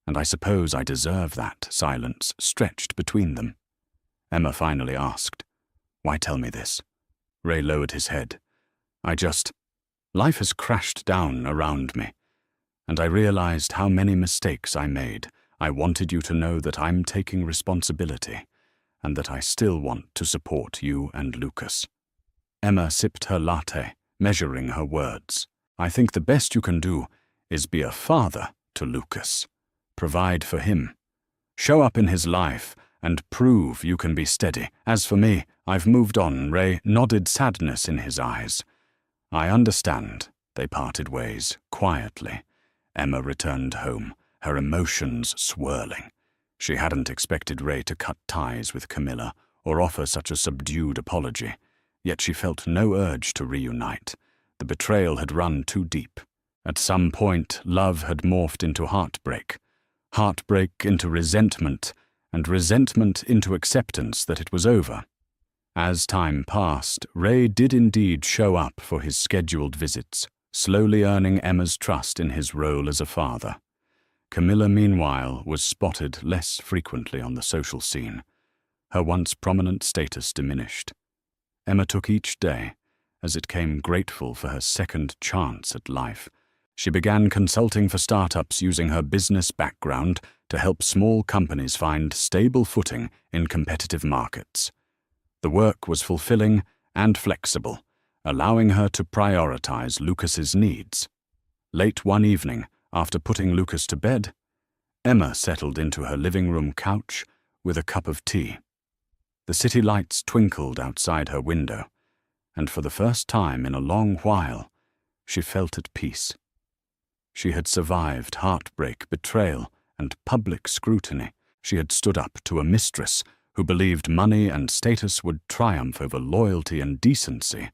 "And I suppose I deserve that," silence stretched between them. Emma finally asked. "Why tell me this?" Ray lowered his head. Life has crashed down around me, and I realized how many mistakes I made. I wanted you to know that I'm taking responsibility, and that I still want to support you and Lucas." Emma sipped her latte, measuring her words. "I think the best you can do is be a father to Lucas. Provide for him. Show up in his life and prove you can be steady. As for me, I've moved on." Ray nodded, sadness in his eyes. "I understand." They parted ways, quietly. Emma returned home, her emotions swirling. She hadn't expected Ray to cut ties with Camilla or offer such a subdued apology, yet she felt no urge to reunite. The betrayal had run too deep. At some point, love had morphed into heartbreak into resentment, and resentment into acceptance that it was over. As time passed, Ray did indeed show up for his scheduled visits, slowly earning Emma's trust in his role as a father. Camilla, meanwhile, was spotted less frequently on the social scene. Her once prominent status diminished. Emma took each day as it came, grateful for her second chance at life. She began consulting for startups, using her business background to help small companies find stable footing in competitive markets. The work was fulfilling and flexible, allowing her to prioritize Lucas's needs. Late one evening, after putting Lucas to bed, Emma settled into her living room couch with a cup of tea. The city lights twinkled outside her window, and for the first time in a long while, she felt at peace. She had survived heartbreak, betrayal, and public scrutiny. She had stood up to a mistress who believed money and status would triumph over loyalty and decency.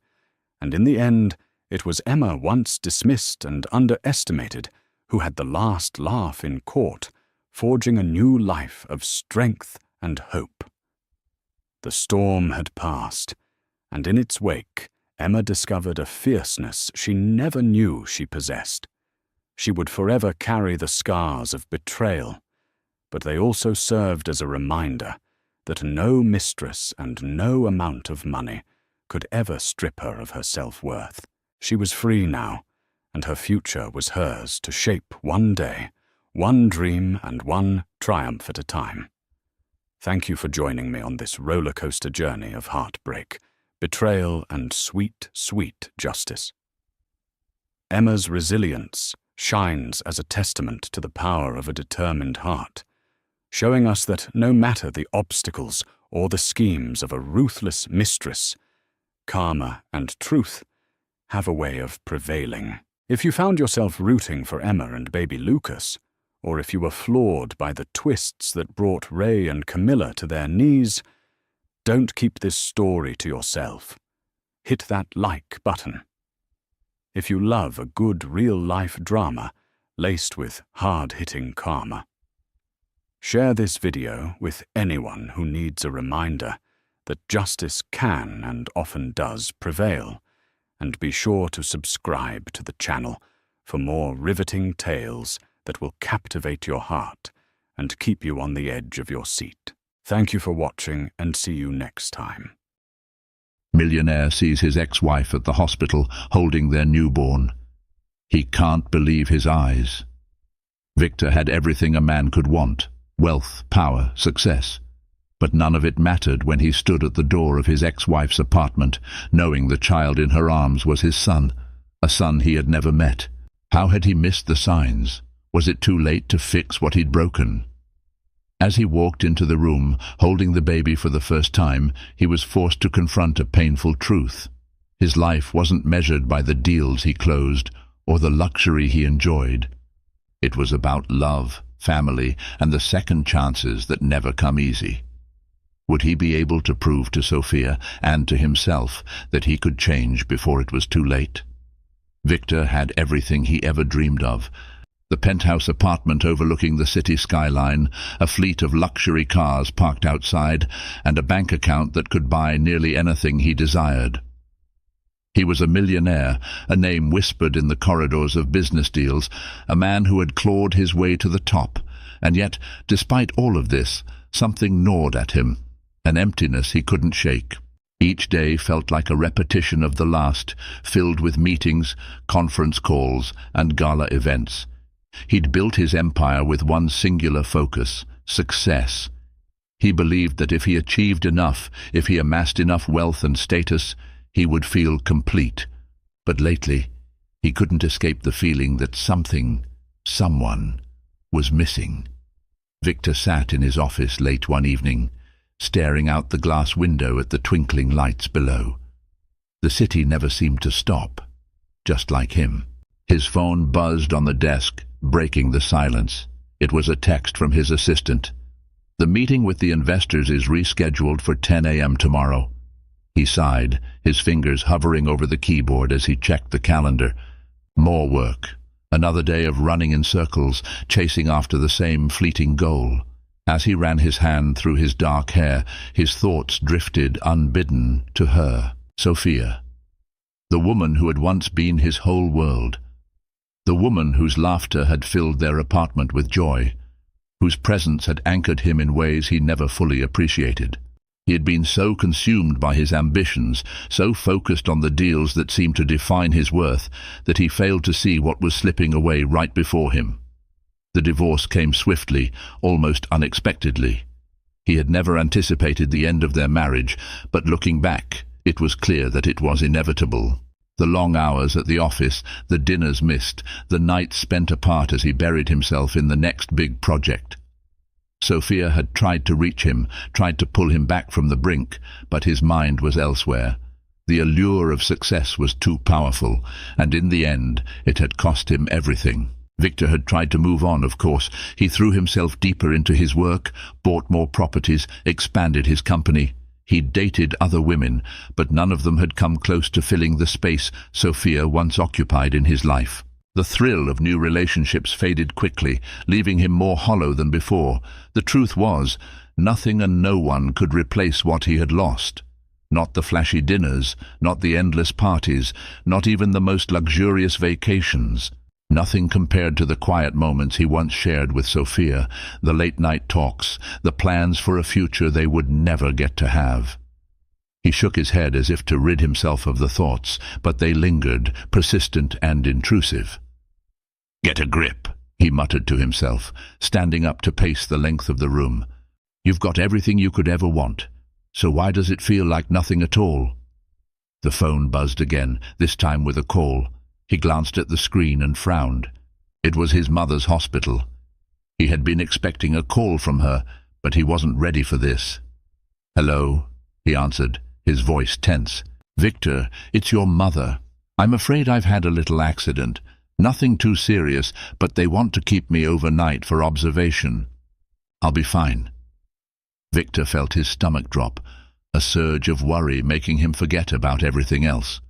And in the end, it was Emma, once dismissed and underestimated, who had the last laugh in court, forging a new life of strength and hope. The storm had passed, and in its wake, Emma discovered a fierceness she never knew she possessed. She would forever carry the scars of betrayal, but they also served as a reminder that no mistress and no amount of money could ever strip her of her self-worth. She was free now, and her future was hers to shape one day, one dream and one triumph at a time. Thank you for joining me on this roller coaster journey of heartbreak, betrayal, and sweet, sweet justice. Emma's resilience shines as a testament to the power of a determined heart, showing us that no matter the obstacles or the schemes of a ruthless mistress, karma and truth have a way of prevailing. If you found yourself rooting for Emma and baby Lucas, or if you were floored by the twists that brought Ray and Camilla to their knees, don't keep this story to yourself. Hit that like button. If you love a good real-life drama laced with hard-hitting karma, share this video with anyone who needs a reminder that justice can and often does prevail, and be sure to subscribe to the channel for more riveting tales that will captivate your heart and keep you on the edge of your seat. Thank you for watching, and see you next time. Millionaire sees his ex-wife at the hospital holding their newborn. He can't believe his eyes. Victor had everything a man could want: wealth, power, success. But none of it mattered when he stood at the door of his ex-wife's apartment, knowing the child in her arms was his son, a son he had never met. How had he missed the signs? Was it too late to fix what he'd broken? As he walked into the room, holding the baby for the first time, he was forced to confront a painful truth. His life wasn't measured by the deals he closed or the luxury he enjoyed. It was about love, family, and the second chances that never come easy. Would he be able to prove to Sophia and to himself that he could change before it was too late? Victor had everything he ever dreamed of: the penthouse apartment overlooking the city skyline, a fleet of luxury cars parked outside, and a bank account that could buy nearly anything he desired. He was a millionaire, a name whispered in the corridors of business deals, a man who had clawed his way to the top, and yet, despite all of this, something gnawed at him. an emptiness he couldn't shake. Each day felt like a repetition of the last, filled with meetings, conference calls, and gala events. He'd built his empire with one singular focus: success. He believed that if he achieved enough, if he amassed enough wealth and status, he would feel complete. But lately, he couldn't escape the feeling that someone, was missing. Victor sat in his office late one evening, staring out the glass window at the twinkling lights below. The city never seemed to stop, just like him. His phone buzzed on the desk, breaking the silence. It was a text from his assistant. "The meeting with the investors is rescheduled for 10 a.m. tomorrow." He sighed, his fingers hovering over the keyboard as he checked the calendar. More work. Another day of running in circles, chasing after the same fleeting goal. As he ran his hand through his dark hair, his thoughts drifted unbidden to her, Sophia. The woman who had once been his whole world. The woman whose laughter had filled their apartment with joy, whose presence had anchored him in ways he never fully appreciated. He had been so consumed by his ambitions, so focused on the deals that seemed to define his worth, that he failed to see what was slipping away right before him. The divorce came swiftly, almost unexpectedly. He had never anticipated the end of their marriage, but looking back, it was clear that it was inevitable. The long hours at the office, the dinners missed, the nights spent apart as he buried himself in the next big project. Sophia had tried to reach him, tried to pull him back from the brink, but his mind was elsewhere. The allure of success was too powerful, and in the end, it had cost him everything. Victor had tried to move on, of course. He threw himself deeper into his work, bought more properties, expanded his company. He'd dated other women, but none of them had come close to filling the space Sophia once occupied in his life. The thrill of new relationships faded quickly, leaving him more hollow than before. The truth was, nothing and no one could replace what he had lost. Not the flashy dinners, not the endless parties, not even the most luxurious vacations. Nothing compared to the quiet moments he once shared with Sophia, the late-night talks, the plans for a future they would never get to have. He shook his head as if to rid himself of the thoughts, but they lingered, persistent and intrusive. "Get a grip," he muttered to himself, standing up to pace the length of the room. "You've got everything you could ever want, so why does it feel like nothing at all?" The phone buzzed again, this time with a call. He glanced at the screen and frowned. It was his mother's hospital. He had been expecting a call from her, but he wasn't ready for this. "Hello," he answered, his voice tense. "Victor, it's your mother. I'm afraid I've had a little accident. Nothing too serious, but they want to keep me overnight for observation. I'll be fine." Victor felt his stomach drop, a surge of worry making him forget about everything else.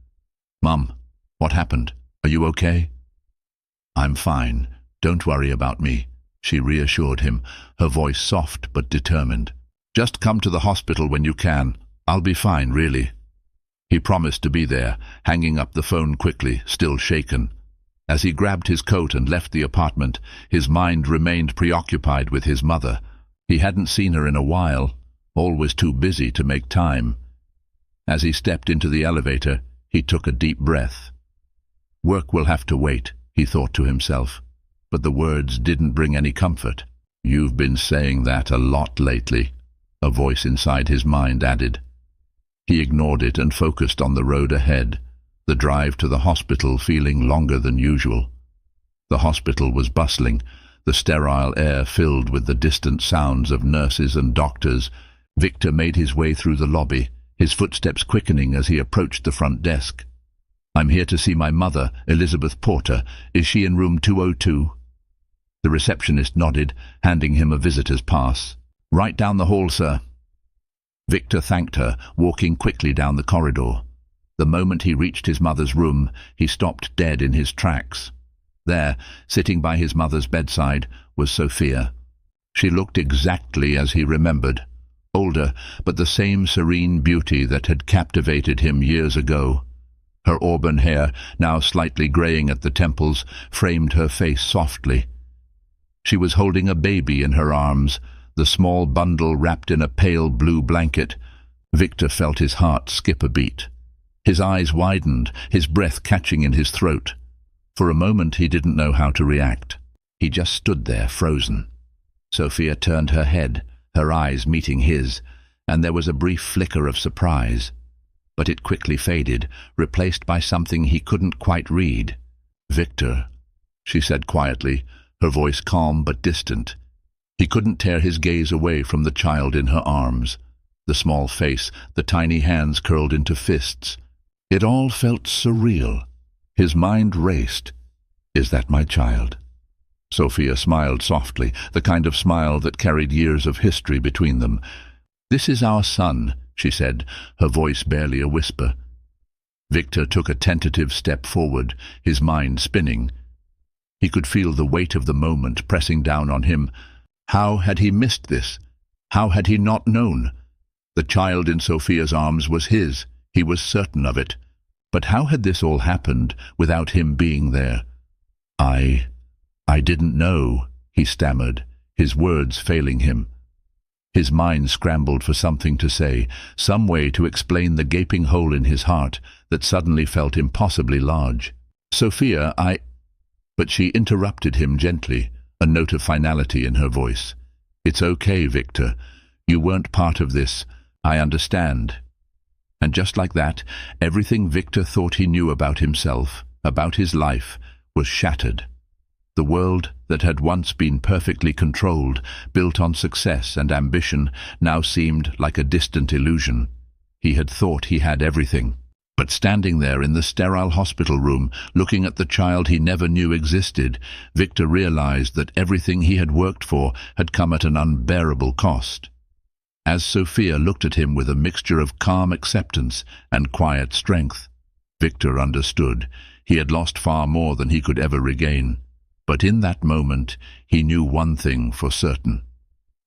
"Mum, what happened? Are you okay?" "I'm fine. Don't worry about me," she reassured him, her voice soft but determined. "Just come to the hospital when you can. I'll be fine, really." He promised to be there, hanging up the phone quickly, still shaken. As he grabbed his coat and left the apartment, his mind remained preoccupied with his mother. He hadn't seen her in a while, always too busy to make time. As he stepped into the elevator, he took a deep breath. Work will have to wait, he thought to himself, but the words didn't bring any comfort. "You've been saying that a lot lately," a voice inside his mind added. He ignored it and focused on the road ahead, the drive to the hospital feeling longer than usual. The hospital was bustling, the sterile air filled with the distant sounds of nurses and doctors. Victor made his way through the lobby, his footsteps quickening as he approached the front desk. "I'm here to see my mother, Elizabeth Porter. Is she in room 202? The receptionist nodded, handing him a visitor's pass. "Right down the hall, sir." Victor thanked her, walking quickly down the corridor. The moment he reached his mother's room, he stopped dead in his tracks. There, sitting by his mother's bedside, was Sophia. She looked exactly as he remembered, older, but the same serene beauty that had captivated him years ago. Her auburn hair, now slightly graying at the temples, framed her face softly. She was holding a baby in her arms, the small bundle wrapped in a pale blue blanket, Victor felt his heart skip a beat. His eyes widened, his breath catching in his throat. For a moment he didn't know how to react. He just stood there, frozen. Sophia turned her head, her eyes meeting his, and there was a brief flicker of surprise. But it quickly faded, replaced by something he couldn't quite read. "Victor," she said quietly, her voice calm but distant. He couldn't tear his gaze away from the child in her arms. The small face, the tiny hands curled into fists. It all felt surreal. His mind raced. "Is that my child?" Sophia smiled softly, the kind of smile that carried years of history between them. "This is our son," she said, her voice barely a whisper. Victor took a tentative step forward, his mind spinning. He could feel the weight of the moment pressing down on him. How had he missed this? How had he not known? The child in Sophia's arms was his. He was certain of it. But how had this all happened without him being there? I didn't know," he stammered, his words failing him. His mind scrambled for something to say, some way to explain the gaping hole in his heart that suddenly felt impossibly large. "Sophia, But she interrupted him gently, a note of finality in her voice. "It's okay, Victor. You weren't part of this. I understand." And just like that, everything Victor thought he knew about himself, about his life, was shattered. The world that had once been perfectly controlled, built on success and ambition, now seemed like a distant illusion. He had thought he had everything. But standing there in the sterile hospital room, looking at the child he never knew existed, Victor realized that everything he had worked for had come at an unbearable cost. As Sophia looked at him with a mixture of calm acceptance and quiet strength, Victor understood. He had lost far more than he could ever regain. But in that moment, he knew one thing for certain.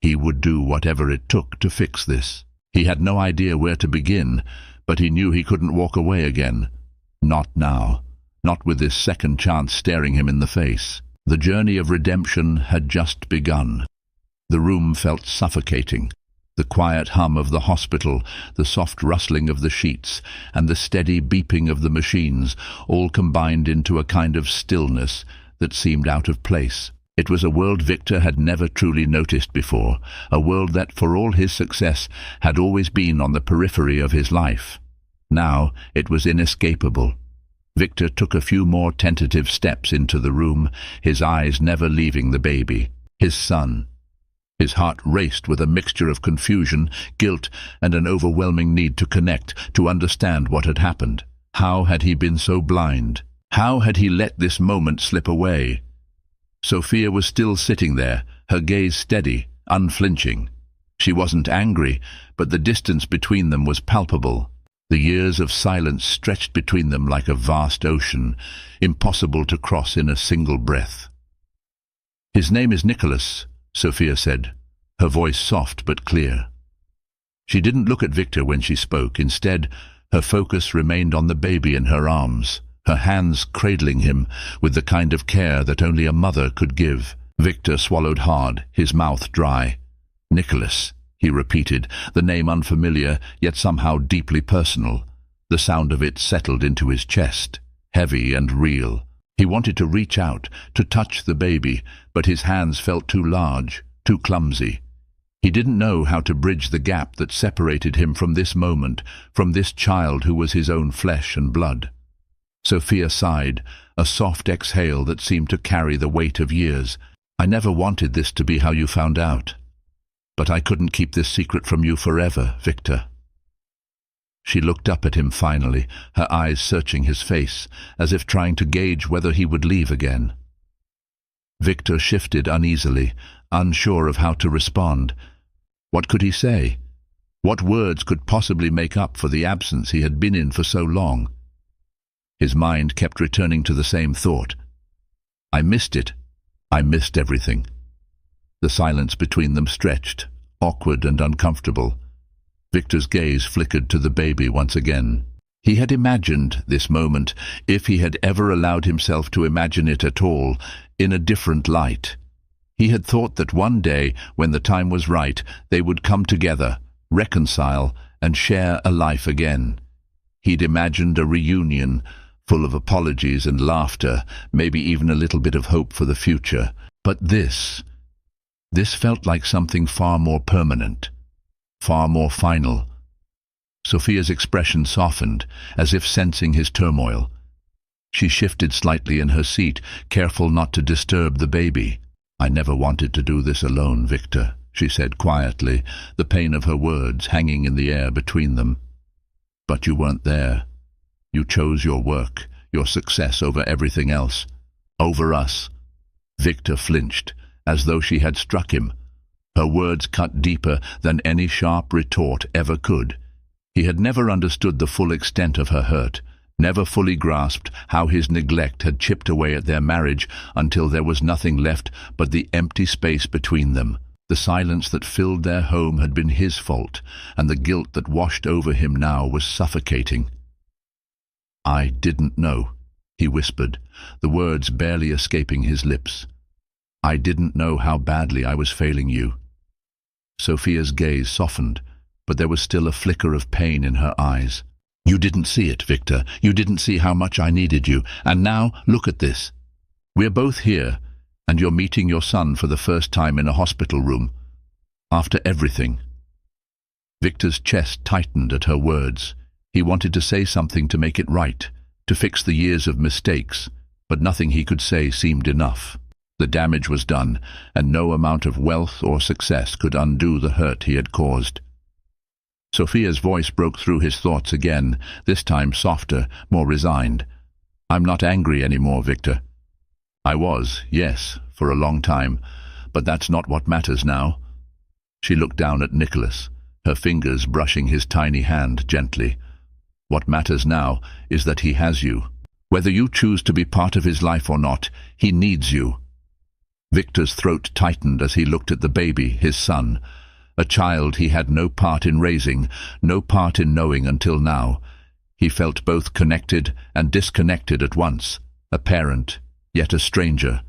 He would do whatever it took to fix this. He had no idea where to begin, but he knew he couldn't walk away again. Not now. Not with this second chance staring him in the face. The journey of redemption had just begun. The room felt suffocating. The quiet hum of the hospital, the soft rustling of the sheets, and the steady beeping of the machines all combined into a kind of stillness that seemed out of place. It was a world Victor had never truly noticed before, a world that, for all his success, had always been on the periphery of his life. Now it was inescapable. Victor took a few more tentative steps into the room, his eyes never leaving the baby, his son. His heart raced with a mixture of confusion, guilt, and an overwhelming need to connect, to understand what had happened. How had he been so blind? How had he let this moment slip away? Sophia was still sitting there, her gaze steady, unflinching. She wasn't angry, but the distance between them was palpable. The years of silence stretched between them like a vast ocean, impossible to cross in a single breath. "His name is Nicholas," Sophia said, her voice soft but clear. She didn't look at Victor when she spoke. Instead, her focus remained on the baby in her arms, her hands cradling him with the kind of care that only a mother could give. Victor swallowed hard, his mouth dry. "Nicholas," he repeated, the name unfamiliar, yet somehow deeply personal. The sound of it settled into his chest, heavy and real. He wanted to reach out, to touch the baby, but his hands felt too large, too clumsy. He didn't know how to bridge the gap that separated him from this moment, from this child who was his own flesh and blood. Sophia sighed, a soft exhale that seemed to carry the weight of years. "I never wanted this to be how you found out. But I couldn't keep this secret from you forever, Victor." She looked up at him finally, her eyes searching his face, as if trying to gauge whether he would leave again. Victor shifted uneasily, unsure of how to respond. What could he say? What words could possibly make up for the absence he had been in for so long? His mind kept returning to the same thought. "I missed it. I missed everything." The silence between them stretched, awkward and uncomfortable. Victor's gaze flickered to the baby once again. He had imagined this moment, if he had ever allowed himself to imagine it at all, in a different light. He had thought that one day, when the time was right, they would come together, reconcile, and share a life again. He'd imagined a reunion, full of apologies and laughter, maybe even a little bit of hope for the future. But this felt like something far more permanent, far more final. Sophia's expression softened, as if sensing his turmoil. She shifted slightly in her seat, careful not to disturb the baby. "I never wanted to do this alone, Victor," she said quietly, the pain of her words hanging in the air between them. "But you weren't there. You chose your work, your success over everything else. Over us." Victor flinched, as though she had struck him. Her words cut deeper than any sharp retort ever could. He had never understood the full extent of her hurt, never fully grasped how his neglect had chipped away at their marriage until there was nothing left but the empty space between them. The silence that filled their home had been his fault, and the guilt that washed over him now was suffocating. "I didn't know," he whispered, the words barely escaping his lips. "I didn't know how badly I was failing you." Sophia's gaze softened, but there was still a flicker of pain in her eyes. "You didn't see it, Victor. You didn't see how much I needed you. And now, look at this. We're both here, and you're meeting your son for the first time in a hospital room. After everything." Victor's chest tightened at her words. He wanted to say something to make it right, to fix the years of mistakes, but nothing he could say seemed enough. The damage was done, and no amount of wealth or success could undo the hurt he had caused. Sophia's voice broke through his thoughts again, this time softer, more resigned. "I'm not angry anymore, Victor. I was, yes, for a long time, but that's not what matters now." She looked down at Nicholas, her fingers brushing his tiny hand gently. "What matters now is that he has you. Whether you choose to be part of his life or not, he needs you." Victor's throat tightened as he looked at the baby, his son, a child he had no part in raising, no part in knowing until now. He felt both connected and disconnected at once, a parent, yet a stranger.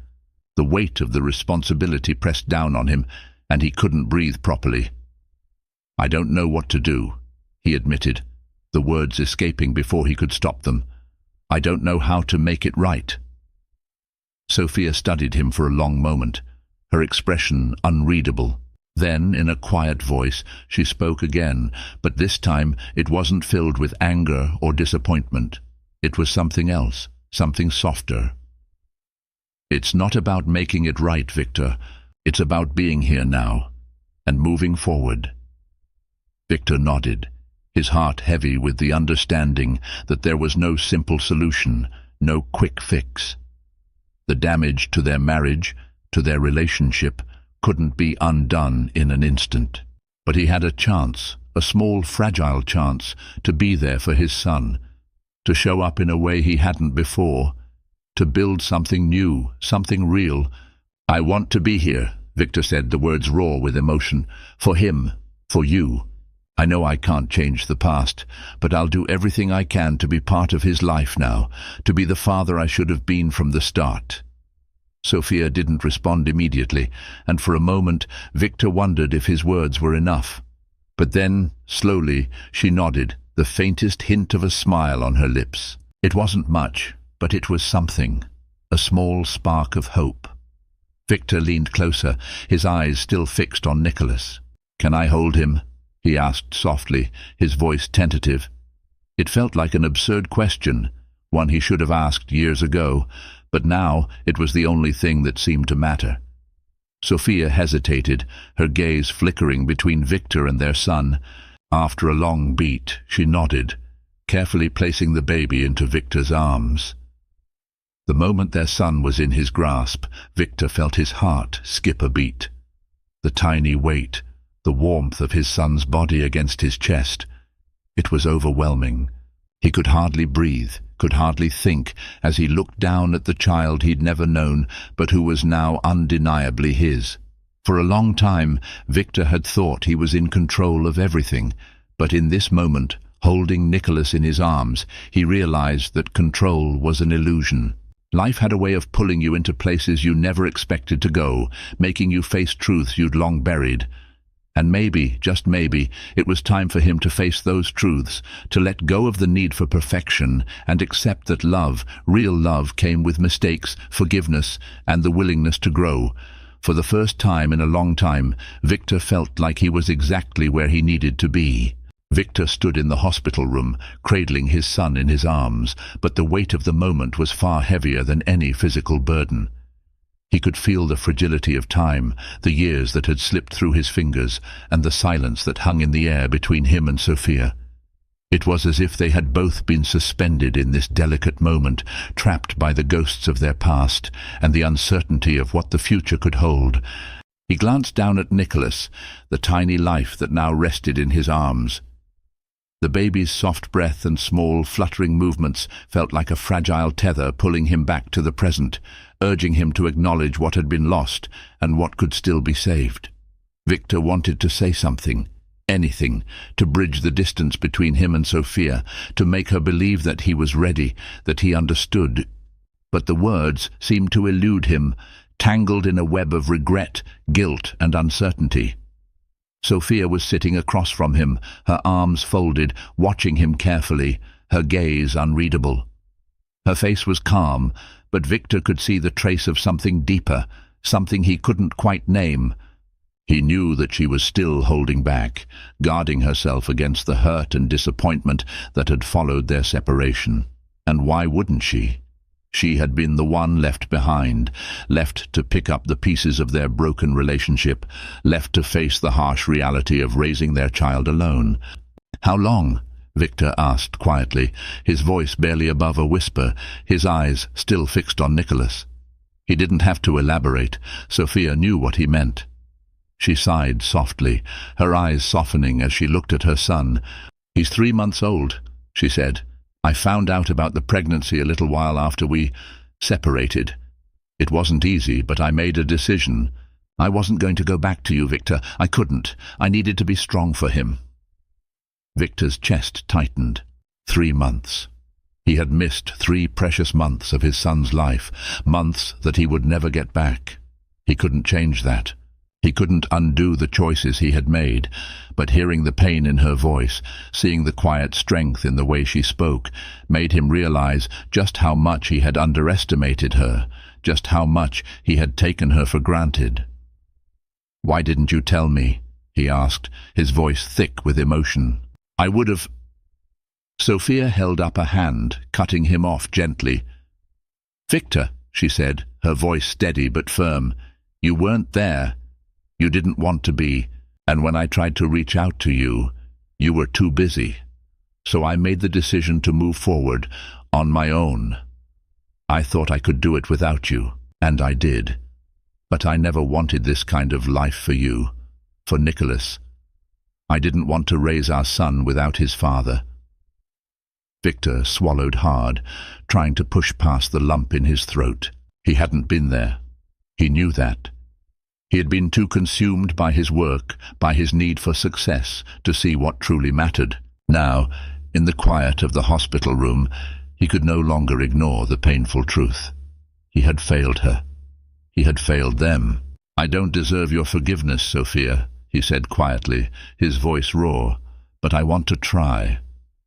The weight of the responsibility pressed down on him, and he couldn't breathe properly. "I don't know what to do," he admitted, the words escaping before he could stop them. "I don't know how to make it right." Sophia studied him for a long moment, her expression unreadable. Then, in a quiet voice, she spoke again, but this time it wasn't filled with anger or disappointment. It was something else, something softer. "It's not about making it right, Victor. It's about being here now, and moving forward." Victor nodded, his heart heavy with the understanding that there was no simple solution, no quick fix. The damage to their marriage, to their relationship, couldn't be undone in an instant. But he had a chance, a small, fragile chance, to be there for his son, to show up in a way he hadn't before, to build something new, something real. "I want to be here," Victor said, the words raw with emotion. "For him, for you. I know I can't change the past, but I'll do everything I can to be part of his life now, to be the father I should have been from the start." Sophia didn't respond immediately, and for a moment Victor wondered if his words were enough. But then, slowly, she nodded, the faintest hint of a smile on her lips. It wasn't much, but it was something, a small spark of hope. Victor leaned closer, his eyes still fixed on Nicholas. "Can I hold him?" he asked softly, his voice tentative. It felt like an absurd question, one he should have asked years ago, but now it was the only thing that seemed to matter. Sophia hesitated, her gaze flickering between Victor and their son. After a long beat, she nodded, carefully placing the baby into Victor's arms. The moment their son was in his grasp, Victor felt his heart skip a beat. The tiny weight, the warmth of his son's body against his chest. It was overwhelming. He could hardly breathe, could hardly think, as he looked down at the child he'd never known, but who was now undeniably his. For a long time, Victor had thought he was in control of everything, but in this moment, holding Nicholas in his arms, he realized that control was an illusion. Life had a way of pulling you into places you never expected to go, making you face truths you'd long buried. And maybe, just maybe, it was time for him to face those truths, to let go of the need for perfection and accept that love, real love, came with mistakes, forgiveness, and the willingness to grow. For the first time in a long time, Victor felt like he was exactly where he needed to be. Victor stood in the hospital room, cradling his son in his arms, but the weight of the moment was far heavier than any physical burden. He could feel the fragility of time, the years that had slipped through his fingers, and the silence that hung in the air between him and Sophia. It was as if they had both been suspended in this delicate moment, trapped by the ghosts of their past and the uncertainty of what the future could hold. He glanced down at Nicholas, the tiny life that now rested in his arms. The baby's soft breath and small, fluttering movements felt like a fragile tether pulling him back to the present, urging him to acknowledge what had been lost and what could still be saved. Victor wanted to say something, anything, to bridge the distance between him and Sophia, to make her believe that he was ready, that he understood. But the words seemed to elude him, tangled in a web of regret, guilt, and uncertainty. Sophia was sitting across from him, her arms folded, watching him carefully, her gaze unreadable. Her face was calm, but Victor could see the trace of something deeper, something he couldn't quite name. He knew that she was still holding back, guarding herself against the hurt and disappointment that had followed their separation. And why wouldn't she? She had been the one left behind, left to pick up the pieces of their broken relationship, left to face the harsh reality of raising their child alone. "How long?" Victor asked quietly, his voice barely above a whisper, his eyes still fixed on Nicholas. He didn't have to elaborate. Sophia knew what he meant. She sighed softly, her eyes softening as she looked at her son. "He's 3 months old," she said. "I found out about the pregnancy a little while after we separated. It wasn't easy, but I made a decision. I wasn't going to go back to you, Victor. I couldn't. I needed to be strong for him." Victor's chest tightened. 3 months. He had missed 3 precious months of his son's life, months that he would never get back. He couldn't change that. He couldn't undo the choices he had made, but hearing the pain in her voice, seeing the quiet strength in the way she spoke, made him realize just how much he had underestimated her, just how much he had taken her for granted. "Why didn't you tell me?" he asked, his voice thick with emotion. "I would have—" Sophia held up a hand, cutting him off gently. "Victor," she said, her voice steady but firm, "you weren't there. You didn't want to be, and when I tried to reach out to you, you were too busy. So I made the decision to move forward on my own. I thought I could do it without you, and I did. But I never wanted this kind of life for you, for Nicholas. I didn't want to raise our son without his father." Victor swallowed hard, trying to push past the lump in his throat. He hadn't been there. He knew that. He had been too consumed by his work, by his need for success, to see what truly mattered. Now, in the quiet of the hospital room, he could no longer ignore the painful truth. He had failed her. He had failed them. "I don't deserve your forgiveness, Sophia," he said quietly, his voice raw, "but I want to try.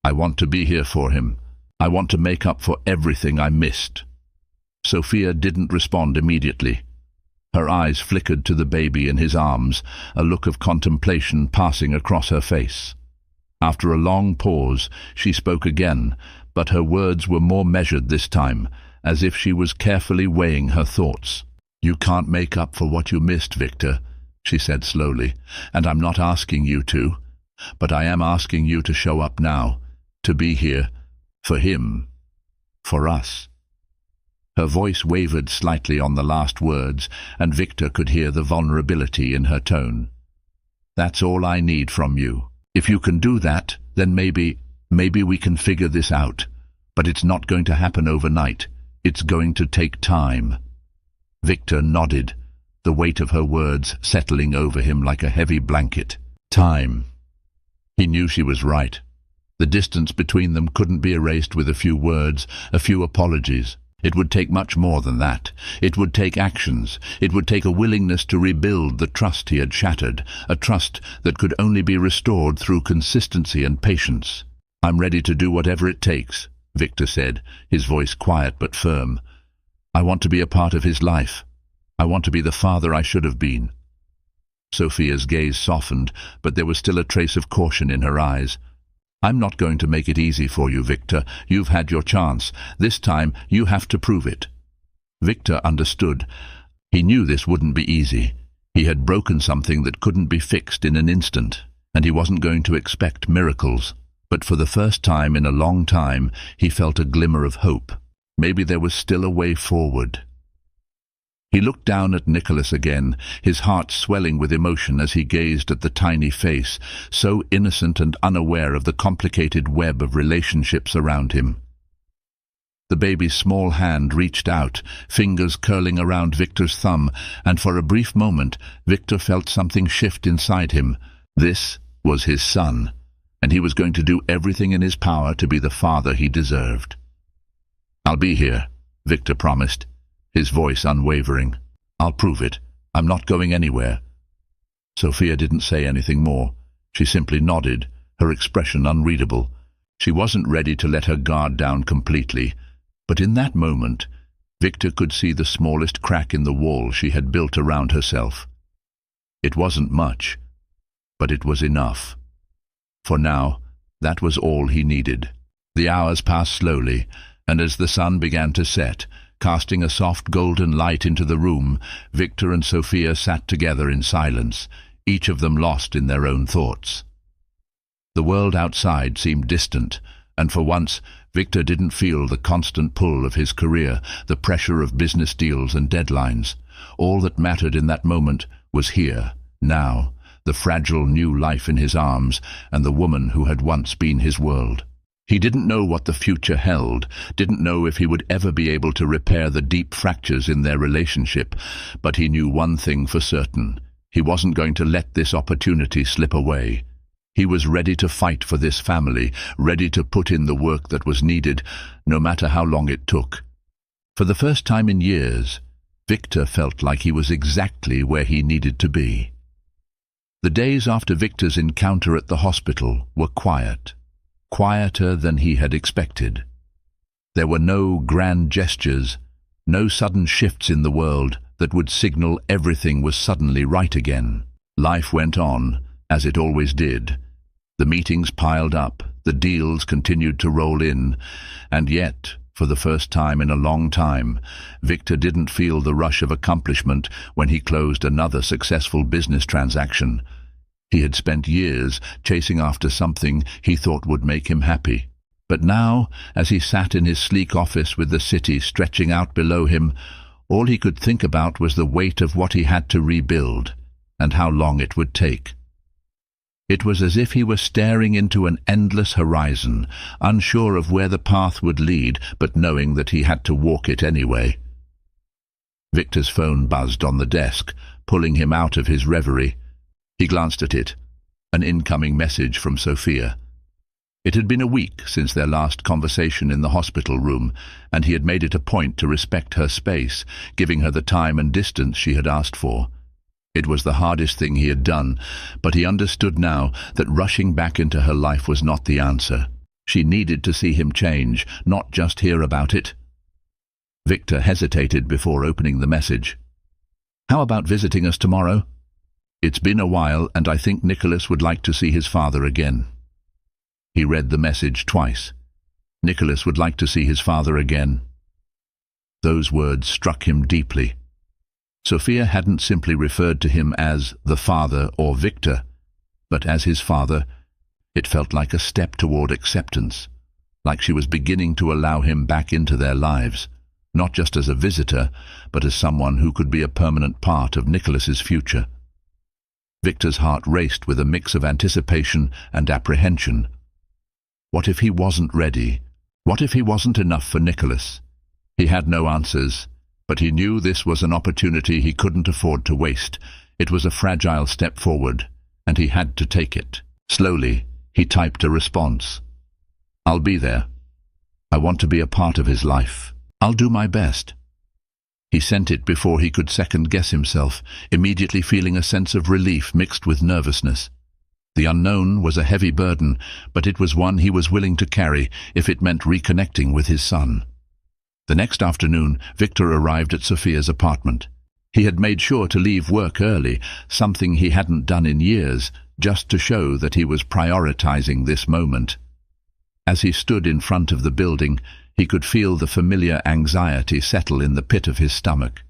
I want to be here for him. I want to make up for everything I missed." Sophia didn't respond immediately. Her eyes flickered to the baby in his arms, a look of contemplation passing across her face. After a long pause, she spoke again, but her words were more measured this time, as if she was carefully weighing her thoughts. "You can't make up for what you missed, Victor," she said slowly, "and I'm not asking you to, but I am asking you to show up now, to be here, for him, for us." Her voice wavered slightly on the last words, and Victor could hear the vulnerability in her tone. "That's all I need from you. If you can do that, then maybe we can figure this out. But it's not going to happen overnight. It's going to take time." Victor nodded, the weight of her words settling over him like a heavy blanket. Time. He knew she was right. The distance between them couldn't be erased with a few words, a few apologies. It would take much more than that. It would take actions. It would take a willingness to rebuild the trust he had shattered, a trust that could only be restored through consistency and patience. "I'm ready to do whatever it takes," Victor said, his voice quiet but firm. "I want to be a part of his life. I want to be the father I should have been." Sophia's gaze softened, but there was still a trace of caution in her eyes. "I'm not going to make it easy for you, Victor. You've had your chance. This time you have to prove it." Victor understood. He knew this wouldn't be easy. He had broken something that couldn't be fixed in an instant, and he wasn't going to expect miracles. But for the first time in a long time, he felt a glimmer of hope. Maybe there was still a way forward. He looked down at Nicholas again, his heart swelling with emotion as he gazed at the tiny face, so innocent and unaware of the complicated web of relationships around him. The baby's small hand reached out, fingers curling around Victor's thumb, and for a brief moment Victor felt something shift inside him. This was his son, and he was going to do everything in his power to be the father he deserved. "I'll be here," Victor promised, his voice unwavering. "I'll prove it. I'm not going anywhere." Sophia didn't say anything more. She simply nodded, her expression unreadable. She wasn't ready to let her guard down completely, but in that moment, Victor could see the smallest crack in the wall she had built around herself. It wasn't much, but it was enough. For now, that was all he needed. The hours passed slowly, and as the sun began to set, casting a soft golden light into the room, Victor and Sophia sat together in silence, each of them lost in their own thoughts. The world outside seemed distant, and for once Victor didn't feel the constant pull of his career, the pressure of business deals and deadlines. All that mattered in that moment was here, now, the fragile new life in his arms, and the woman who had once been his world. He didn't know what the future held, didn't know if he would ever be able to repair the deep fractures in their relationship, but he knew one thing for certain. He wasn't going to let this opportunity slip away. He was ready to fight for this family, ready to put in the work that was needed, no matter how long it took. For the first time in years, Victor felt like he was exactly where he needed to be. The days after Victor's encounter at the hospital were quiet. Quieter than he had expected. There were no grand gestures, no sudden shifts in the world that would signal everything was suddenly right again. Life went on, as it always did. The meetings piled up, the deals continued to roll in, and yet, for the first time in a long time, Victor didn't feel the rush of accomplishment when he closed another successful business transaction. He had spent years chasing after something he thought would make him happy. But now, as he sat in his sleek office with the city stretching out below him, all he could think about was the weight of what he had to rebuild, and how long it would take. It was as if he were staring into an endless horizon, unsure of where the path would lead, but knowing that he had to walk it anyway. Victor's phone buzzed on the desk, pulling him out of his reverie. He glanced at it, an incoming message from Sophia. It had been a week since their last conversation in the hospital room, and he had made it a point to respect her space, giving her the time and distance she had asked for. It was the hardest thing he had done, but he understood now that rushing back into her life was not the answer. She needed to see him change, not just hear about it. Victor hesitated before opening the message. "How about visiting us tomorrow? It's been a while, and I think Nicholas would like to see his father again." He read the message twice. Nicholas would like to see his father again. Those words struck him deeply. Sophia hadn't simply referred to him as the father or Victor, but as his father. It felt like a step toward acceptance, like she was beginning to allow him back into their lives, not just as a visitor, but as someone who could be a permanent part of Nicholas's future. Victor's heart raced with a mix of anticipation and apprehension. What if he wasn't ready? What if he wasn't enough for Nicholas? He had no answers, but he knew this was an opportunity he couldn't afford to waste. It was a fragile step forward, and he had to take it. Slowly, he typed a response. "I'll be there. I want to be a part of his life." "I'll do my best." He sent it before he could second-guess himself, immediately feeling a sense of relief mixed with nervousness. The unknown was a heavy burden, but it was one he was willing to carry if it meant reconnecting with his son. The next afternoon, Victor arrived at Sophia's apartment. He had made sure to leave work early, something he hadn't done in years, just to show that he was prioritizing this moment. As he stood in front of the building, he could feel the familiar anxiety settle in the pit of his stomach.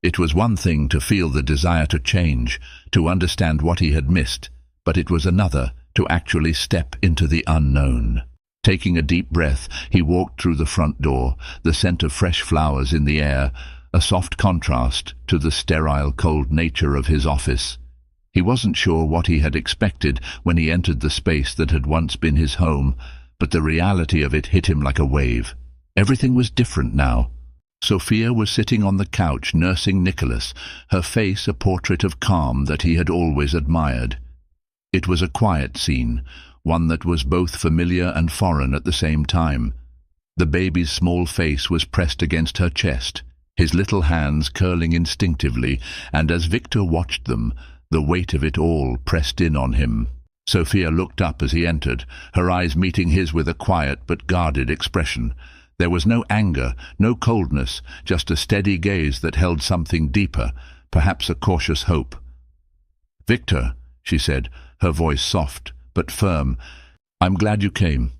It was one thing to feel the desire to change, to understand what he had missed, but it was another to actually step into the unknown. Taking a deep breath, he walked through the front door, the scent of fresh flowers in the air, a soft contrast to the sterile, cold nature of his office. He wasn't sure what he had expected when he entered the space that had once been his home, but the reality of it hit him like a wave. Everything was different now. Sophia was sitting on the couch nursing Nicholas, her face a portrait of calm that he had always admired. It was a quiet scene, one that was both familiar and foreign at the same time. The baby's small face was pressed against her chest, his little hands curling instinctively, and as Victor watched them, the weight of it all pressed in on him. Sophia looked up as he entered, her eyes meeting his with a quiet but guarded expression. There was no anger, no coldness, just a steady gaze that held something deeper, perhaps a cautious hope. "Victor," she said, her voice soft but firm, "I'm glad you came."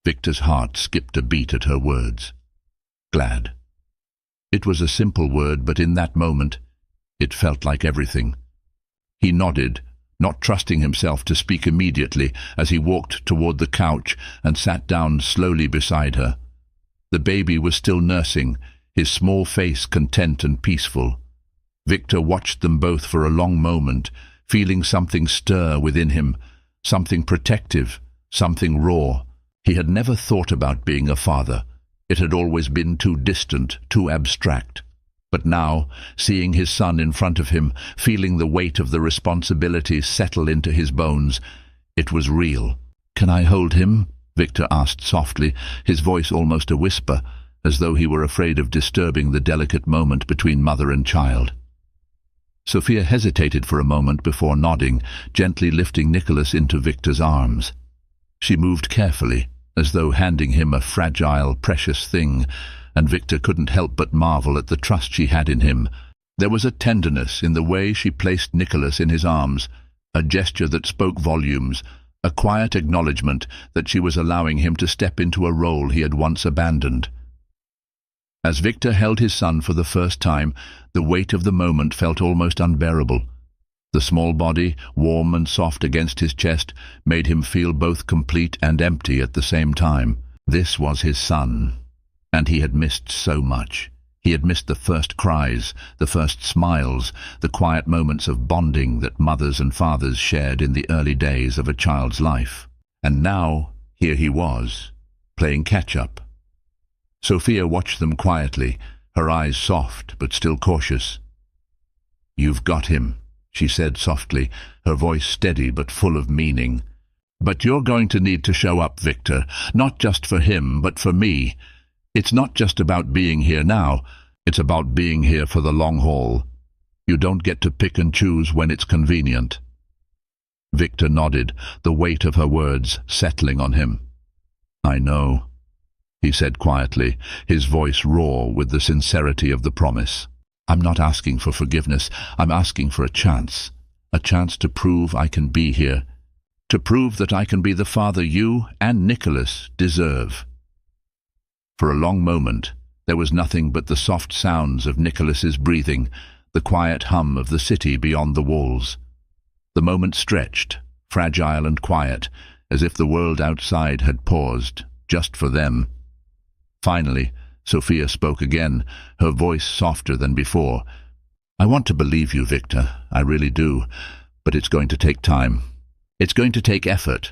Victor's heart skipped a beat at her words. Glad. It was a simple word, but in that moment, it felt like everything. He nodded, not trusting himself to speak immediately, as he walked toward the couch and sat down slowly beside her. The baby was still nursing, his small face content and peaceful. Victor watched them both for a long moment, feeling something stir within him, something protective, something raw. He had never thought about being a father. It had always been too distant, too abstract. But now, seeing his son in front of him, feeling the weight of the responsibility settle into his bones, it was real. "Can I hold him?" Victor asked softly, his voice almost a whisper, as though he were afraid of disturbing the delicate moment between mother and child. Sophia hesitated for a moment before nodding, gently lifting Nicholas into Victor's arms. She moved carefully, as though handing him a fragile, precious thing, and Victor couldn't help but marvel at the trust she had in him. There was a tenderness in the way she placed Nicholas in his arms, a gesture that spoke volumes, a quiet acknowledgement that she was allowing him to step into a role he had once abandoned. As Victor held his son for the first time, the weight of the moment felt almost unbearable. The small body, warm and soft against his chest, made him feel both complete and empty at the same time. This was his son. And he had missed so much. He had missed the first cries, the first smiles, the quiet moments of bonding that mothers and fathers shared in the early days of a child's life. And now, here he was, playing catch-up. Sophia watched them quietly, her eyes soft but still cautious. "You've got him," she said softly, her voice steady but full of meaning. "But you're going to need to show up, Victor, not just for him, but for me. It's not just about being here now, it's about being here for the long haul. You don't get to pick and choose when it's convenient." Victor nodded, the weight of her words settling on him. "I know," he said quietly, his voice raw with the sincerity of the promise. "I'm not asking for forgiveness, I'm asking for a chance to prove I can be here, to prove that I can be the father you and Nicholas deserve." For a long moment, there was nothing but the soft sounds of Nicholas's breathing, the quiet hum of the city beyond the walls. The moment stretched, fragile and quiet, as if the world outside had paused, just for them. Finally, Sophia spoke again, her voice softer than before. "I want to believe you, Victor, I really do, but it's going to take time. It's going to take effort.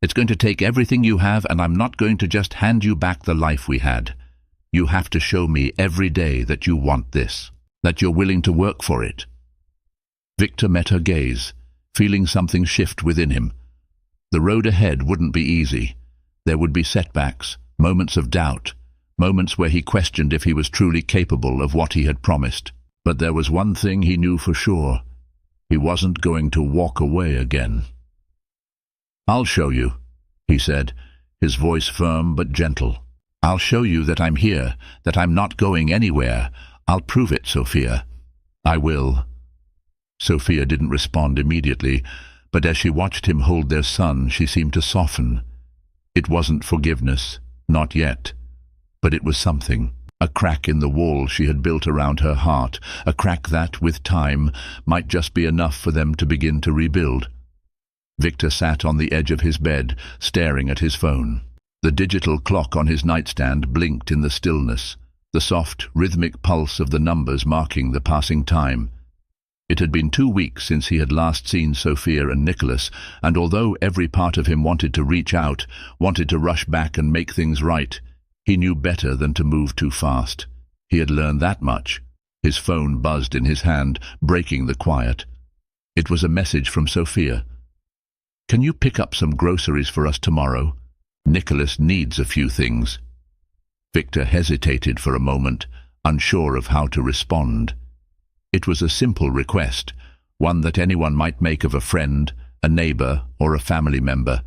It's going to take everything you have, and I'm not going to just hand you back the life we had. You have to show me every day that you want this, that you're willing to work for it." Victor met her gaze, feeling something shift within him. The road ahead wouldn't be easy. There would be setbacks, moments of doubt, moments where he questioned if he was truly capable of what he had promised. But there was one thing he knew for sure. He wasn't going to walk away again. "I'll show you," he said, his voice firm but gentle. "I'll show you that I'm here, that I'm not going anywhere. I'll prove it, Sophia. I will." Sophia didn't respond immediately, but as she watched him hold their son, she seemed to soften. It wasn't forgiveness, not yet, but it was something. A crack in the wall she had built around her heart, a crack that, with time, might just be enough for them to begin to rebuild. Victor sat on the edge of his bed, staring at his phone. The digital clock on his nightstand blinked in the stillness, the soft, rhythmic pulse of the numbers marking the passing time. It had been 2 weeks since he had last seen Sophia and Nicholas, and although every part of him wanted to reach out, wanted to rush back and make things right, he knew better than to move too fast. He had learned that much. His phone buzzed in his hand, breaking the quiet. It was a message from Sophia. "Can you pick up some groceries for us tomorrow? Nicholas needs a few things." Victor hesitated for a moment, unsure of how to respond. It was a simple request, one that anyone might make of a friend, a neighbor, or a family member.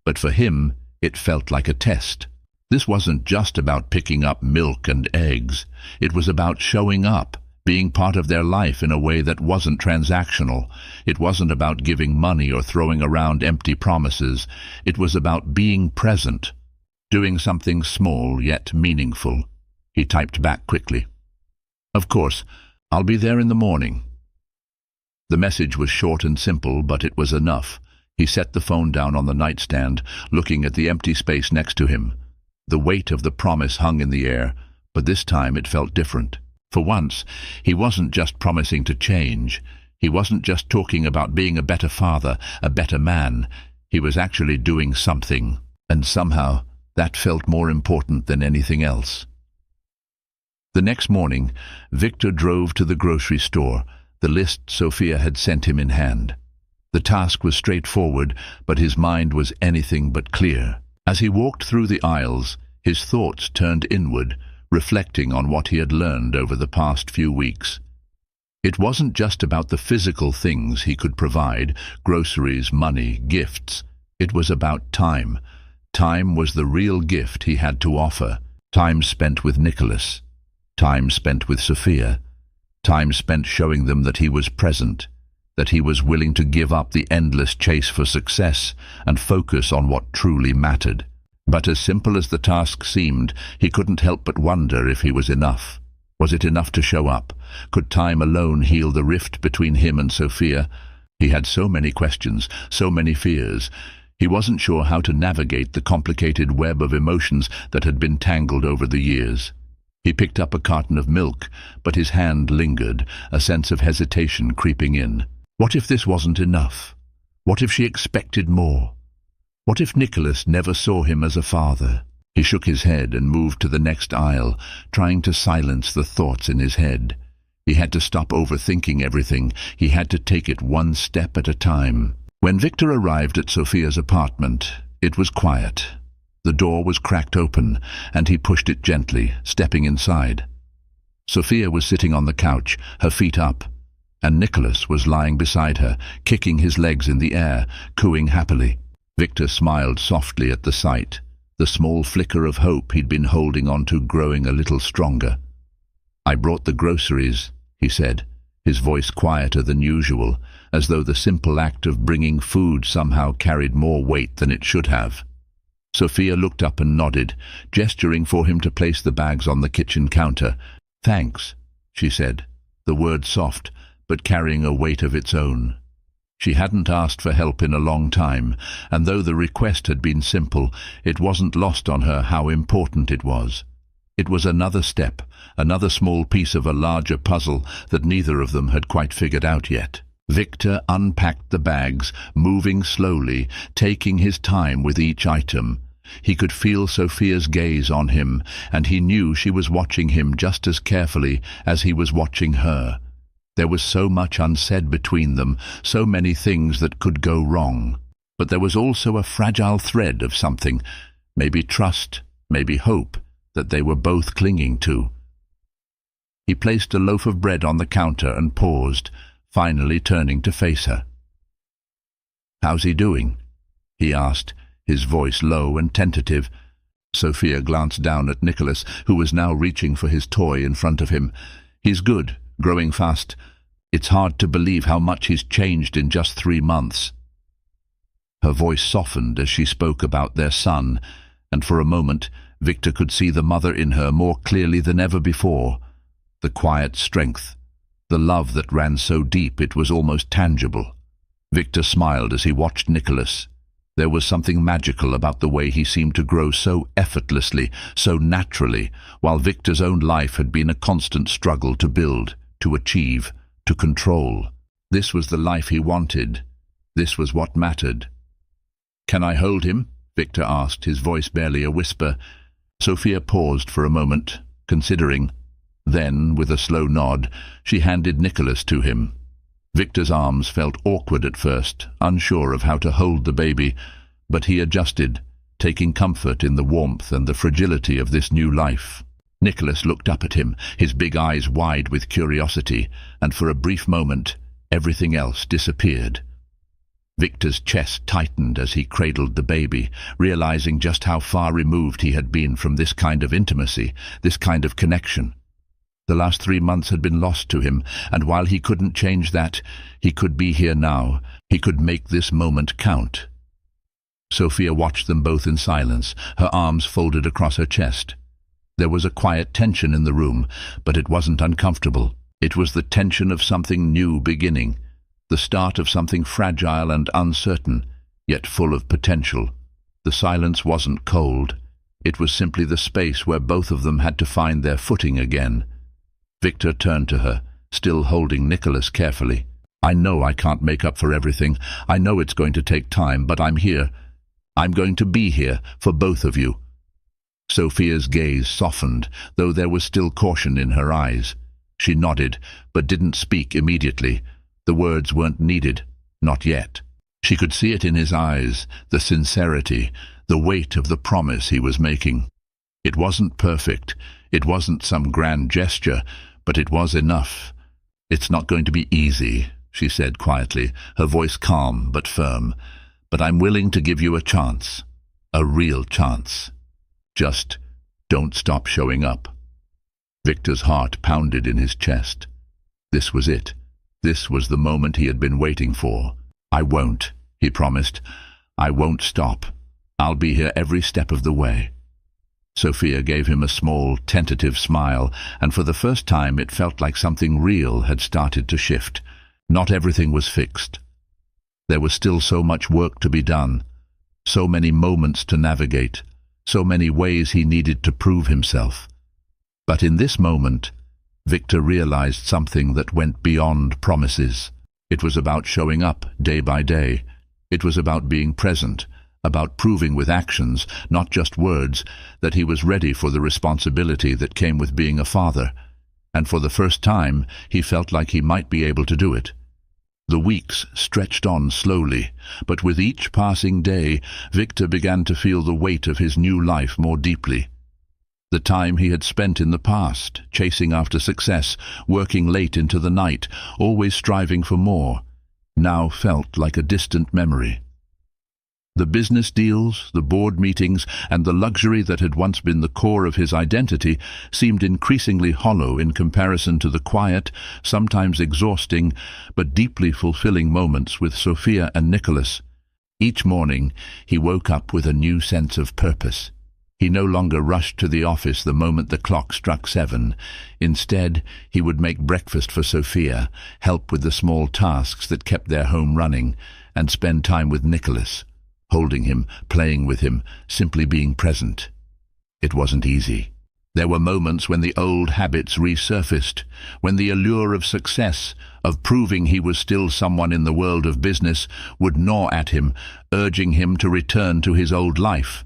But for him, it felt like a test. This wasn't just about picking up milk and eggs. It was about showing up, being part of their life in a way that wasn't transactional. It wasn't about giving money or throwing around empty promises. It was about being present, doing something small yet meaningful. He typed back quickly. "Of course, I'll be there in the morning." The message was short and simple, but it was enough. He set the phone down on the nightstand, looking at the empty space next to him. The weight of the promise hung in the air, but this time it felt different. For once, he wasn't just promising to change. He wasn't just talking about being a better father, a better man. He was actually doing something, and somehow that felt more important than anything else. The next morning, Victor drove to the grocery store, the list Sophia had sent him in hand. The task was straightforward, but his mind was anything but clear. As he walked through the aisles, his thoughts turned inward, reflecting on what he had learned over the past few weeks. It wasn't just about the physical things he could provide, groceries, money, gifts. It was about time. Time was the real gift he had to offer. Time spent with Nicholas. Time spent with Sophia. Time spent showing them that he was present, that he was willing to give up the endless chase for success and focus on what truly mattered. But as simple as the task seemed, he couldn't help but wonder if he was enough. Was it enough to show up? Could time alone heal the rift between him and Sophia? He had so many questions, so many fears. He wasn't sure how to navigate the complicated web of emotions that had been tangled over the years. He picked up a carton of milk, but his hand lingered, a sense of hesitation creeping in. What if this wasn't enough? What if she expected more? What if Nicholas never saw him as a father? He shook his head and moved to the next aisle, trying to silence the thoughts in his head. He had to stop overthinking everything. He had to take it one step at a time. When Victor arrived at Sophia's apartment, it was quiet. The door was cracked open, and he pushed it gently, stepping inside. Sophia was sitting on the couch, her feet up, and Nicholas was lying beside her, kicking his legs in the air, cooing happily. Victor smiled softly at the sight, the small flicker of hope he'd been holding on to growing a little stronger. "I brought the groceries," he said, his voice quieter than usual, as though the simple act of bringing food somehow carried more weight than it should have. Sophia looked up and nodded, gesturing for him to place the bags on the kitchen counter. "Thanks," she said, the word soft, but carrying a weight of its own. She hadn't asked for help in a long time, and though the request had been simple, it wasn't lost on her how important it was. It was another step, another small piece of a larger puzzle that neither of them had quite figured out yet. Victor unpacked the bags, moving slowly, taking his time with each item. He could feel Sophia's gaze on him, and he knew she was watching him just as carefully as he was watching her. There was so much unsaid between them, so many things that could go wrong. But there was also a fragile thread of something, maybe trust, maybe hope, that they were both clinging to. He placed a loaf of bread on the counter and paused, finally turning to face her. "How's he doing?" he asked, his voice low and tentative. Sophia glanced down at Nicholas, who was now reaching for his toy in front of him. "He's good, growing fast. It's hard to believe how much he's changed in just 3 months." Her voice softened as she spoke about their son, and for a moment Victor could see the mother in her more clearly than ever before. The quiet strength, the love that ran so deep it was almost tangible. Victor smiled as he watched Nicholas. There was something magical about the way he seemed to grow so effortlessly, so naturally, while Victor's own life had been a constant struggle to build, to achieve, to control. This was the life he wanted. This was what mattered. "Can I hold him?" Victor asked, his voice barely a whisper. Sophia paused for a moment, considering. Then, with a slow nod, she handed Nicholas to him. Victor's arms felt awkward at first, unsure of how to hold the baby, but he adjusted, taking comfort in the warmth and the fragility of this new life. Nicholas looked up at him, his big eyes wide with curiosity, and for a brief moment, everything else disappeared. Victor's chest tightened as he cradled the baby, realizing just how far removed he had been from this kind of intimacy, this kind of connection. The last 3 months had been lost to him, and while he couldn't change that, he could be here now. He could make this moment count. Sophia watched them both in silence, her arms folded across her chest. There was a quiet tension in the room, but it wasn't uncomfortable. It was the tension of something new beginning, the start of something fragile and uncertain, yet full of potential. The silence wasn't cold. It was simply the space where both of them had to find their footing again. Victor turned to her, still holding Nicholas carefully. "I know I can't make up for everything. I know it's going to take time, but I'm here. I'm going to be here for both of you." Sophia's gaze softened, though there was still caution in her eyes. She nodded, but didn't speak immediately. The words weren't needed, not yet. She could see it in his eyes, the sincerity, the weight of the promise he was making. It wasn't perfect, it wasn't some grand gesture, but it was enough. "It's not going to be easy," she said quietly, her voice calm but firm. "But I'm willing to give you a chance, a real chance. Just don't stop showing up." Victor's heart pounded in his chest. This was it. This was the moment he had been waiting for. "I won't," he promised. "I won't stop. I'll be here every step of the way." Sophia gave him a small, tentative smile, and for the first time it felt like something real had started to shift. Not everything was fixed. There was still so much work to be done, so many moments to navigate, so many ways he needed to prove himself. But in this moment, Victor realized something that went beyond promises. It was about showing up day by day. It was about being present, about proving with actions, not just words, that he was ready for the responsibility that came with being a father. And for the first time, he felt like he might be able to do it. The weeks stretched on slowly, but with each passing day, Victor began to feel the weight of his new life more deeply. The time he had spent in the past, chasing after success, working late into the night, always striving for more, now felt like a distant memory. The business deals, the board meetings, and the luxury that had once been the core of his identity seemed increasingly hollow in comparison to the quiet, sometimes exhausting, but deeply fulfilling moments with Sophia and Nicholas. Each morning he woke up with a new sense of purpose. He no longer rushed to the office the moment the clock struck 7. Instead, he would make breakfast for Sophia, help with the small tasks that kept their home running, and spend time with Nicholas, holding him, playing with him, simply being present. It wasn't easy. There were moments when the old habits resurfaced, when the allure of success, of proving he was still someone in the world of business, would gnaw at him, urging him to return to his old life.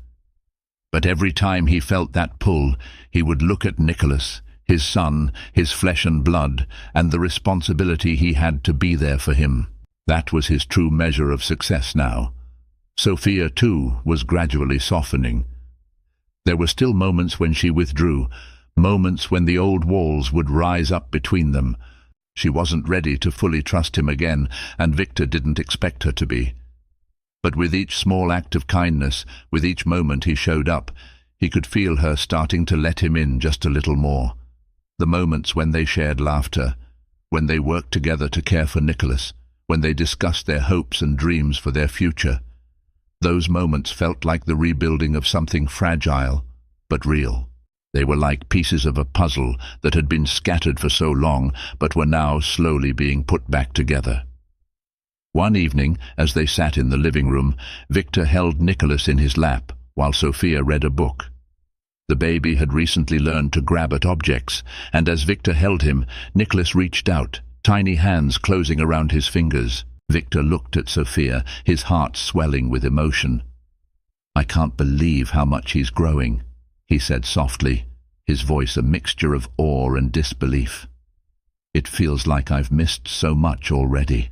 But every time he felt that pull, he would look at Nicholas, his son, his flesh and blood, and the responsibility he had to be there for him. That was his true measure of success now. Sophia, too, was gradually softening. There were still moments when she withdrew, moments when the old walls would rise up between them. She wasn't ready to fully trust him again, and Victor didn't expect her to be. But with each small act of kindness, with each moment he showed up, he could feel her starting to let him in just a little more. The moments when they shared laughter, when they worked together to care for Nicholas, when they discussed their hopes and dreams for their future. Those moments felt like the rebuilding of something fragile, but real. They were like pieces of a puzzle that had been scattered for so long, but were now slowly being put back together. One evening, as they sat in the living room, Victor held Nicholas in his lap while Sophia read a book. The baby had recently learned to grab at objects, and as Victor held him, Nicholas reached out, tiny hands closing around his fingers. Victor looked at Sophia, his heart swelling with emotion. "I can't believe how much he's growing," he said softly, his voice a mixture of awe and disbelief. "It feels like I've missed so much already."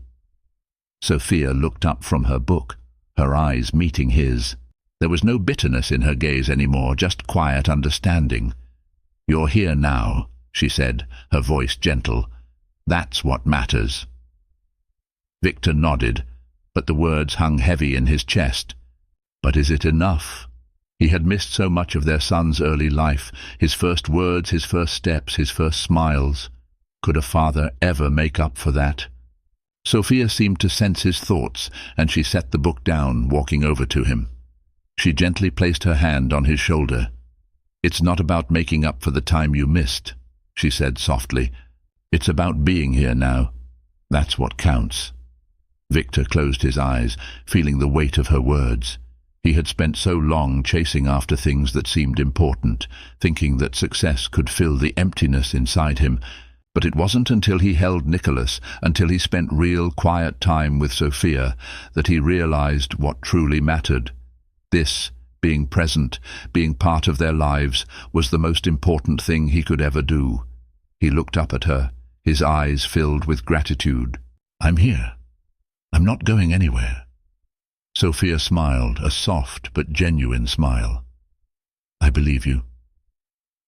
Sophia looked up from her book, her eyes meeting his. There was no bitterness in her gaze anymore, just quiet understanding. "You're here now," she said, her voice gentle. "That's what matters." Victor nodded, but the words hung heavy in his chest. But is it enough? He had missed so much of their son's early life, his first words, his first steps, his first smiles. Could a father ever make up for that? Sophia seemed to sense his thoughts, and she set the book down, walking over to him. She gently placed her hand on his shoulder. "It's not about making up for the time you missed," she said softly. "It's about being here now. That's what counts." Victor closed his eyes, feeling the weight of her words. He had spent so long chasing after things that seemed important, thinking that success could fill the emptiness inside him. But it wasn't until he held Nicholas, until he spent real, quiet time with Sophia, that he realized what truly mattered. This, being present, being part of their lives, was the most important thing he could ever do. He looked up at her, his eyes filled with gratitude. "I'm here. I'm not going anywhere." Sophia smiled, a soft but genuine smile. "I believe you."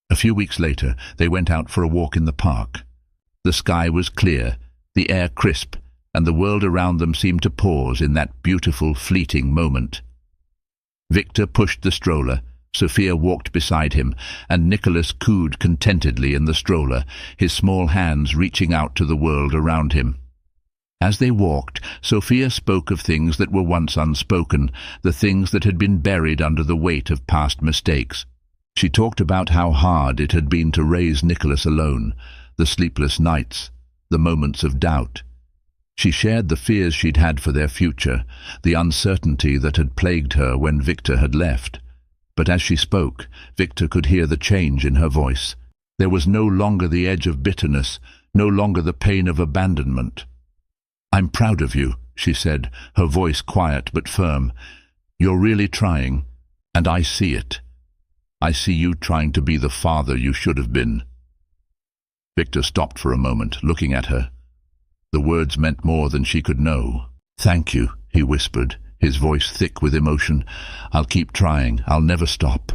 A few weeks later, they went out for a walk in the park. The sky was clear, the air crisp, and the world around them seemed to pause in that beautiful, fleeting moment. Victor pushed the stroller, Sophia walked beside him, and Nicholas cooed contentedly in the stroller, his small hands reaching out to the world around him. As they walked, Sophia spoke of things that were once unspoken, the things that had been buried under the weight of past mistakes. She talked about how hard it had been to raise Nicholas alone, the sleepless nights, the moments of doubt. She shared the fears she'd had for their future, the uncertainty that had plagued her when Victor had left. But as she spoke, Victor could hear the change in her voice. There was no longer the edge of bitterness, no longer the pain of abandonment. "I'm proud of you," she said, her voice quiet but firm. "You're really trying, and I see it. I see you trying to be the father you should have been." Victor stopped for a moment, looking at her. The words meant more than she could know. "Thank you," he whispered, his voice thick with emotion. "I'll keep trying. I'll never stop."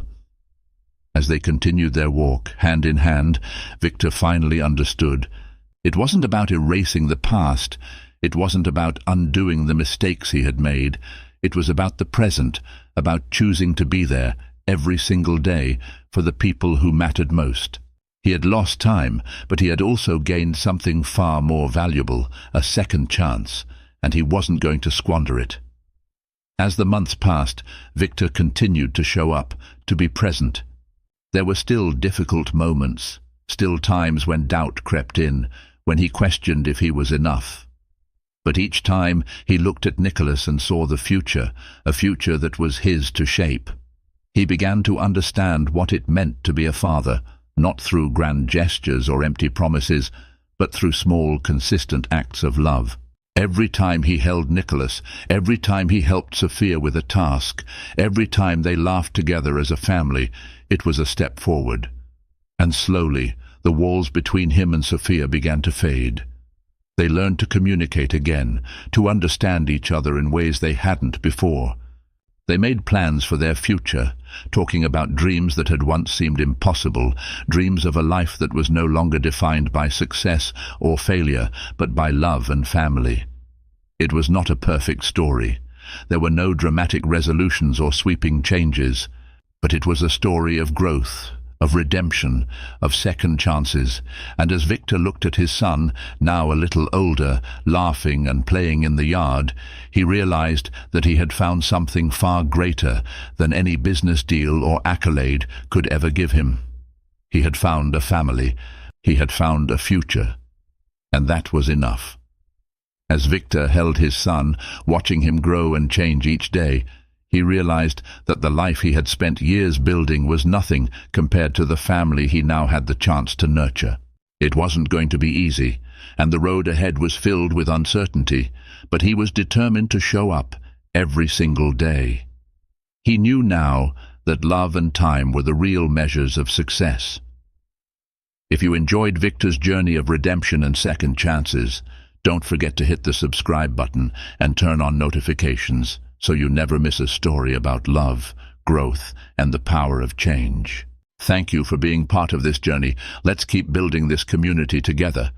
As they continued their walk, hand in hand, Victor finally understood. It wasn't about erasing the past. It wasn't about undoing the mistakes he had made. It was about the present, about choosing to be there every single day for the people who mattered most. He had lost time, but he had also gained something far more valuable, a second chance, and he wasn't going to squander it. As the months passed, Victor continued to show up, to be present. There were still difficult moments, still times when doubt crept in, when he questioned if he was enough. But each time he looked at Nicholas and saw the future, a future that was his to shape. He began to understand what it meant to be a father, not through grand gestures or empty promises, but through small, consistent acts of love. Every time he held Nicholas, every time he helped Sophia with a task, every time they laughed together as a family, it was a step forward. And slowly, the walls between him and Sophia began to fade. They learned to communicate again, to understand each other in ways they hadn't before. They made plans for their future, talking about dreams that had once seemed impossible, dreams of a life that was no longer defined by success or failure, but by love and family. It was not a perfect story. There were no dramatic resolutions or sweeping changes, but it was a story of growth, of redemption, of second chances. And as Victor looked at his son, now a little older, laughing and playing in the yard, he realized that he had found something far greater than any business deal or accolade could ever give him. He had found a family. He had found a future. And that was enough. As Victor held his son, watching him grow and change each day, he realized that the life he had spent years building was nothing compared to the family he now had the chance to nurture. It wasn't going to be easy, and the road ahead was filled with uncertainty, but he was determined to show up every single day. He knew now that love and time were the real measures of success. If you enjoyed Victor's journey of redemption and second chances, don't forget to hit the subscribe button and turn on notifications, so you never miss a story about love, growth, and the power of change. Thank you for being part of this journey. Let's keep building this community together.